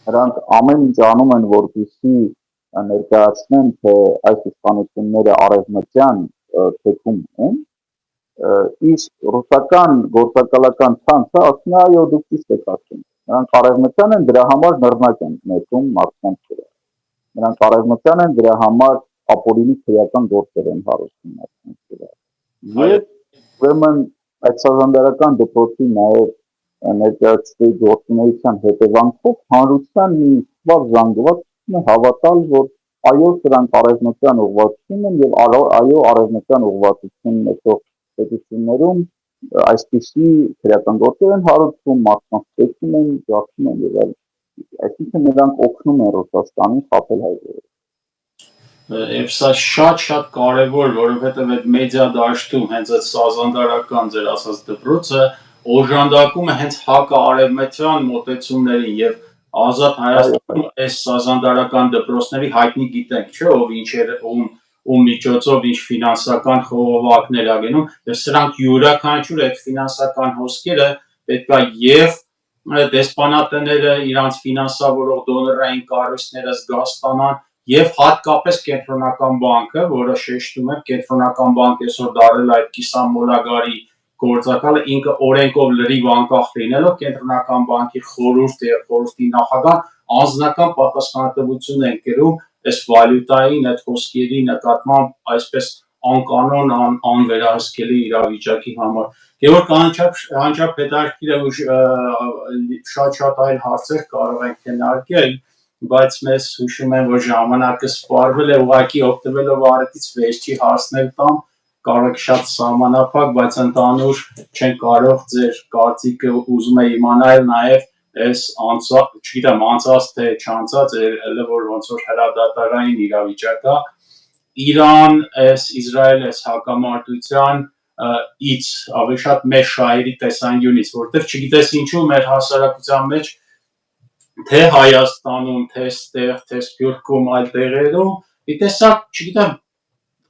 Նրանք ամեն ինչ անում են, որպեսզի ներկայացնեն, թե այս իշխանությունները արևմտյան թեքում են, իսկ ռուսական գործակալական ցանցը ասում է, այո, դուք ճիշտ եք ասում։ Նրանք արևմտյան են, դրա համար նռնակ են նետում մարդկանց վրա։ Նրանք արևմտյան են, դրա համար ապօրինի քրեական գործեր են հարուցում մարդկանց վրա։ Եվ ուրեմն այդ սազանդարական դպրոցի նաև ներկայացուցիչ գործունեության հետևանքով հանրության մի սպառ զանգված հավատալ, որ այո, սրանք արևմտյան ուղղվածություն են եւ այո, արևմտյան ուղղվածություն ունեցող պետություններում այսպիսի քրեական գործեր են հարուցվում, մարդկանց պետք են, ջախում են եւ այլն։ Այսինքն նրանք օգնում են Ռուսաստանին խաբել հայերին։ Եվ սա շատ կարևոր, որովհետև այդ մեդիա դաշտում հենց այդ սազանդարական ձեր ասած դպրոցը օժանդակում է հենց հակաարևմտյան մոտեցումներին եւ ազատ Հայաստանում այս սազանդարական դպրոցների հայտնի գիտենք, չէ՞, ով ինչեր ում միջոցով ինչ ֆինանսական խողովակներ ա գնում, եւ սրանք յուրաքանչյուր այդ ֆինանսական հոսքերը պետքա եւ դեսպանատները իրանց ֆինանսավորող դոնորային կառույցները զգաստանան եւ հատկապես կենտրոնական բանկը, որը շեշտում է կենտրոնական բանկը այսօր դարել այդ կիսամոլագարի գործակալը ինքը օրենքով լրիվ անկախ լինելով կենտրոնական բանկի խորհուրդը եւ խորհրդի նախագահ անձնական պատասխանատվություն են կրում այս վալյուտային այդ խոսքերի նկատմամբ այսպես անկանոն անվերահսկելի իրավիճակի համար։ Գևորգ անչափ հետաքրքիր է շատ այլ հարցեր կարող ենք քննարկել, բայց մեզ հուշում են, որ ժամանակը սպառվել է, ուղղակի օգտվելով առիթից վերջի հարցներ տամ, կարող շատ սահմանափակ, բայց ընդհանուր չեն կարող ձեր կարծիքը ուզում է իմանալ նաև այս չգիտեմ անցած թե չանցած որ ոնց որ հրադադարային իրավիճակա Իրան Իսրայել հակամարտության ից ավելի շատ մեր շահերի տեսանկյունից, որտեղ չգիտես ինչու մեր հասարակության մեջ թե Հայաստանում, թե ստեղ, թե Սփյուռքում այլ տեղերում մի տեսակ, չգիտեմ,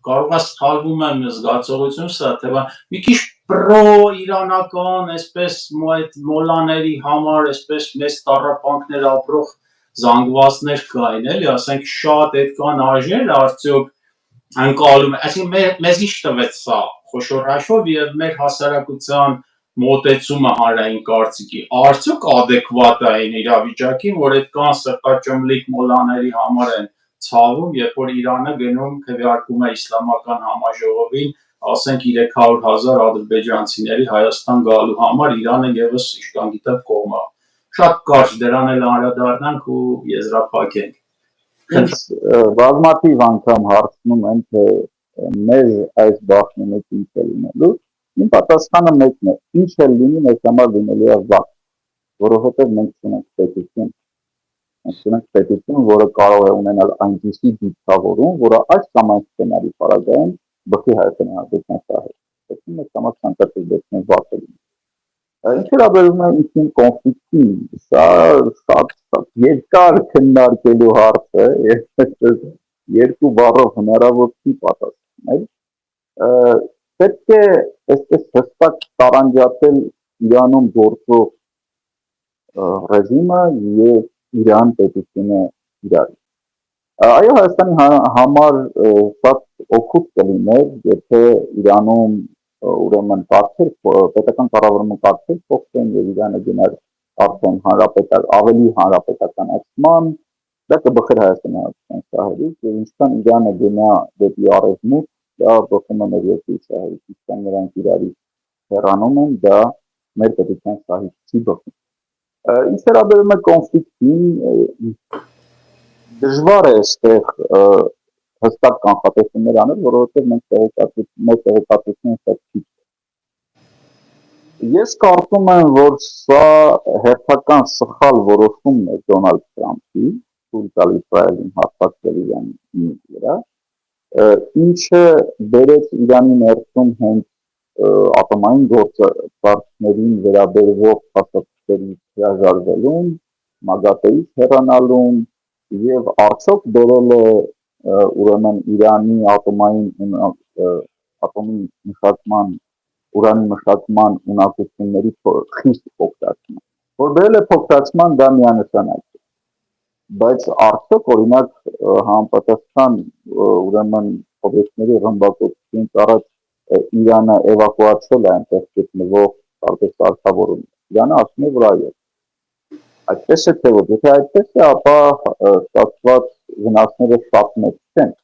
կարող է սխալվում եմ զգացողություն սա, թե մի քիչ պրո-իրանական, այսպես մոլաների համար, այսպես մեծ տառապանքներ ապրող զանգվածներ կային, էլի, ասենք շատ այդքան արժեր արդյոք ընկալում, այսինքն մեզ ինչ տվեց սա խոշոր հաշվով եւ մեր հասարակության մոտեցումը հանրային կարծիքի, արդյոք ադեկվատ է այն իրավիճակին, որ այդքան սրտաճմլիկ մոլաների համար են ցավում, երբ որ Իրանը գնում քվեարկում է իսլամական համաժողովին, ասենք 300,000 ադրբեջանցիների Հայաստան գալու համար Իրանը եւս իշքան գիտեմ կողմ է։ Շատ կարճ դրան էլ անդրադառնանք ու եզրափակենք։ Բազմաթիվ անգամ հարցնում են, թե մեր այս բախտի մեջ ինչ է լինելու։ Իմ պատասխանը մեկն է, ինչ էլ լինի, մեզ համար լինելու է վատ, որովհետև մենք չունենք պետություն։ Մենք պետություն, որը կարող է ունենալ այնպիսի դիքտատորում, որը այս կամ այն սցենարի պարագայում բխի Հայաստանի Հանրապետության շահերը։ Պետք է համար ցանկացած դեպքում վարձը լինի։ Ինչ վերաբերում է ինքնին կոնֆլիկտին, սա երկար քննարկելու հարց է, եւ երկու բառով հնարավոր չի պատասխանել։ Պետք է այսպես հստակ տարանջատել Իրանում գործող ռեժիմը եւ Իրան պետությունը իրար։ Այո, Հայաստանի համար շատ օգուտ կլիներ, եթե Իրանում ուրեմն պետական կառավարումը կարգեր փոխվեն եւ Իրանը գնար արդեն ավելի հանրապետականացման, դա կբխեր Հայաստանի Հանրապետության շահերից եւ ինչքան Իրանը գնա դեպի արևմուտք, դա բխում է մեր երկրի շահերից, ինչքան նրանք իրարից հեռանում են, դա մեր պետության շահից չի բխում։ Ինչ վերաբերում է կոնֆլիկտին, դժվար է այստեղ հստակ կանխատեսումներ անել, որովհետև մեր տեղեկատվությունը շատ քիչ է։ Ես կարծում եմ, որ սա հերթական սխալ որոշումն է Դոնալդ Թրամփի, թույլ տալ Իսրայելին հարձակվել Իրանի վրա, ինչը բերեց Իրանի ներսում հենց ատոմային գործարքներին վերաբերող փաստաթղթերից հրաժարվելուն, ՄԱԳԱՏԵ-ից հեռանալուն եւ արդյոք բերել է ուրեմն Իրանի ատոմի մշակման ուրանի մշակման ունակությունների խիստ փոքրացման, որ բերել է փոքրացման, դա միանշանակ է, բայց արդյոք օրինակ համապատասխան ուրեմն օբյեկտների ռմբակոծությունից առաջ Իրանը էվակուացել է այնտեղ գտնվող տարբեր սարքավորումներ, Իրանը ասում է, որ այո, այդպես է թե ոչ, եթե այդպես է, ապա ստացված վնասները շատ մեծ չեն։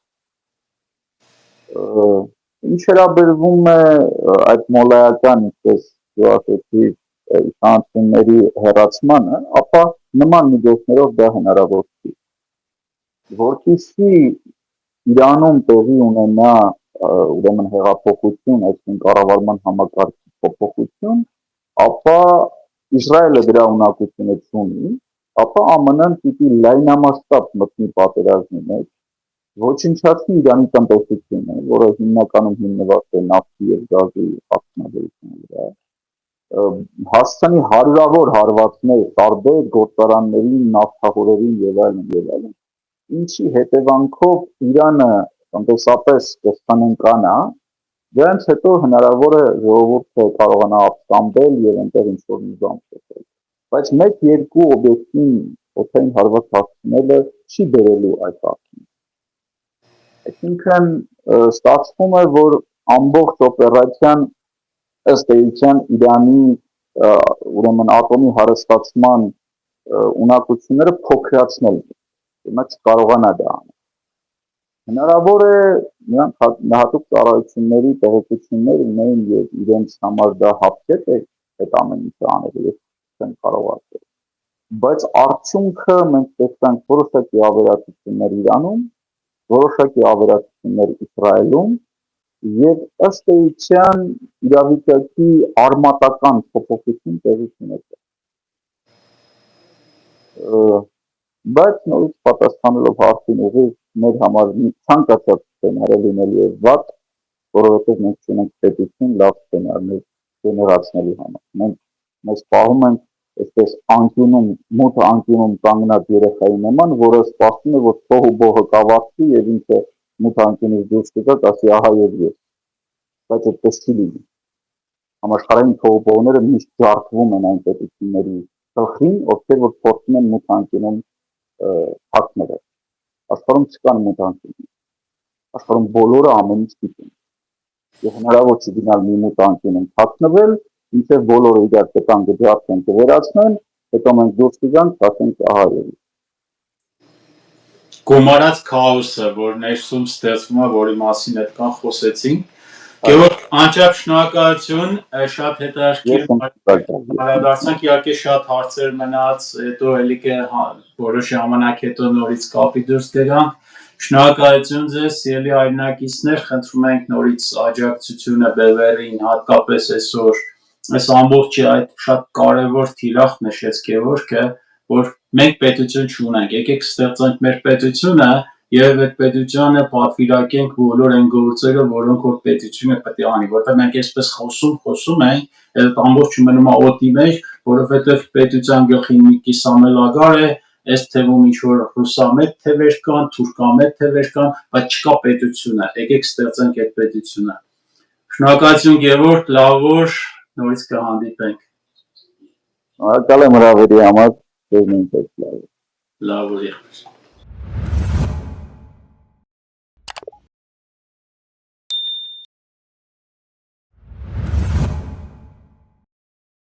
Ինչ վերաբերվում է այդ մոլայական, ինչպես ասեցի, իշխանությունների հեռացմանը, ապա նման միջոցներով դա հնարավոր չի։ Որպեսզի Իրանում տեղի ունենա ուրեմն հեղափոխություն, այսինքն կառավարման համակարգի փոփոխություն, ապա Իսրայելը դրա ունակությունը չունի, ապա ԱՄՆ-ն պիտի լայնամասշտաբ մտնի պատերազմի մեջ, ոչնչացնի Իրանի տնտեսությունը, որը հիմնականում հիմնված է նավթի եւ գազի արտադրության վրա, հասցնի հարյուրավոր հարվածներ տարբեր գործարաններին, նավթահորերին եւ այլն, ինչի հետևանքով Իրանը տնտեսապես կստանանկանա, դրանից հետո հնարավոր է ժողովուրդը կարողանա ապստամբել եւ այնտեղ ինչ-որ մի բան ստեղծել։ Բայց մեկ-երկու օբյեկտին օդային հարված հասցնելը չի բերելու այդ արդյունք։ Այսինքն ստացվում է, որ ամբողջ օպերացիան ըստ էության Իրանի ուրեմն ատոմի հարստացման ունակությունները փոքրացնել է, նա չկարողանա դա անել։ Հնարավոր է նրանք հատուկ ծառայությունների տեղեկություններ ունեն եւ իրենց համար դա հապկետ է այդ ամեն ինչը անելու եւ չեն կարող ասել։ Բայց արդյունքը մենք տեսանք որոշակի ավերածություններ Իրանում, որոշակի ավերածություններ Իսրայելում եւ ըստ էության իրավիճակի արմատական փոփոխություն տեղի ունեցավ։ Բայց նույնիսկ պատասխանելով հարցին ուղիղ մեր համար ցանկացած սցենարը լինելու է վատ, որովհետև մենք չունենք պետություն լավ սցենարներ գեներացնելու համար։ Մենք պահում ենք այսպես մութ անկյունում կանգնած երեխայի նման, որը սպասում է, որ փողը բողը կավարտվի եւ ինքը մութ անկյունից դուրս կգա, ասի ահա եւ ես։ Բայց այդպես չի լինի։ Համաշխարհային փողոպողները միշտ ջարդվում են այն պետությունների գլխին, ովքեր որ փորձում են մութ անկյունում հագնել։ Աշխարհում չկան մութ անկյուններ։ Աշխարհում բոլորը ամեն ինչ գիտեն։ Եվ հնարավոր չի գնալ մի մութ անկյունում հագնվել, ինչեւ բոլորը իրար կտան գջարդեն կվերացնեն, հետո մենք դուրս կգանք, ասենք ահա եւ։ Գումարած քաոսը, որ ներսում ստեղծվում է, որի մասին այդքան խոսեցինք, Գևորգ, անչափ շնորհակալություն, շատ հետաքրքիր անդրադարձանք, իհարկե շատ հարցեր մնաց, հետո էլի որոշ ժամանակ հետո նորից կապի դուրս գանք։ Շնորհակալություն ձեզ, սիրելի հայրենակիցներ, խնդրում ենք նորից աջակցությունը բևեռին, հատկապես այսօր այս ամբողջ այդ շատ կարևոր թիրախ նշեց Գևորգը, որ մենք պետություն չունենք, եկեք ստեղծենք մեր պետությունը եւ այդ պետությանը պատվիրակենք բոլոր այն գործերը, որոնք որ պետությունը պետք է անի, որտեղ մենք այսպես խոսում ենք, այդ ամբողջը մնում է օդի մեջ, որովհետեւ պետության գլխին մի կիսամելագար է, այս թվում ինչ որ ռուսամետ թևեր կան, թուրքամետ թևեր կան, բայց չկա պետությունը, եկեք ստեղծենք այդ պետությունը։ Շնորհակալություն Գևորգ, լավ որ նորից կհանդիպենք։ Շնորհակալ եմ հրավերի համար, ձեզ նույնպես լավ։ Լավ որ եղեք։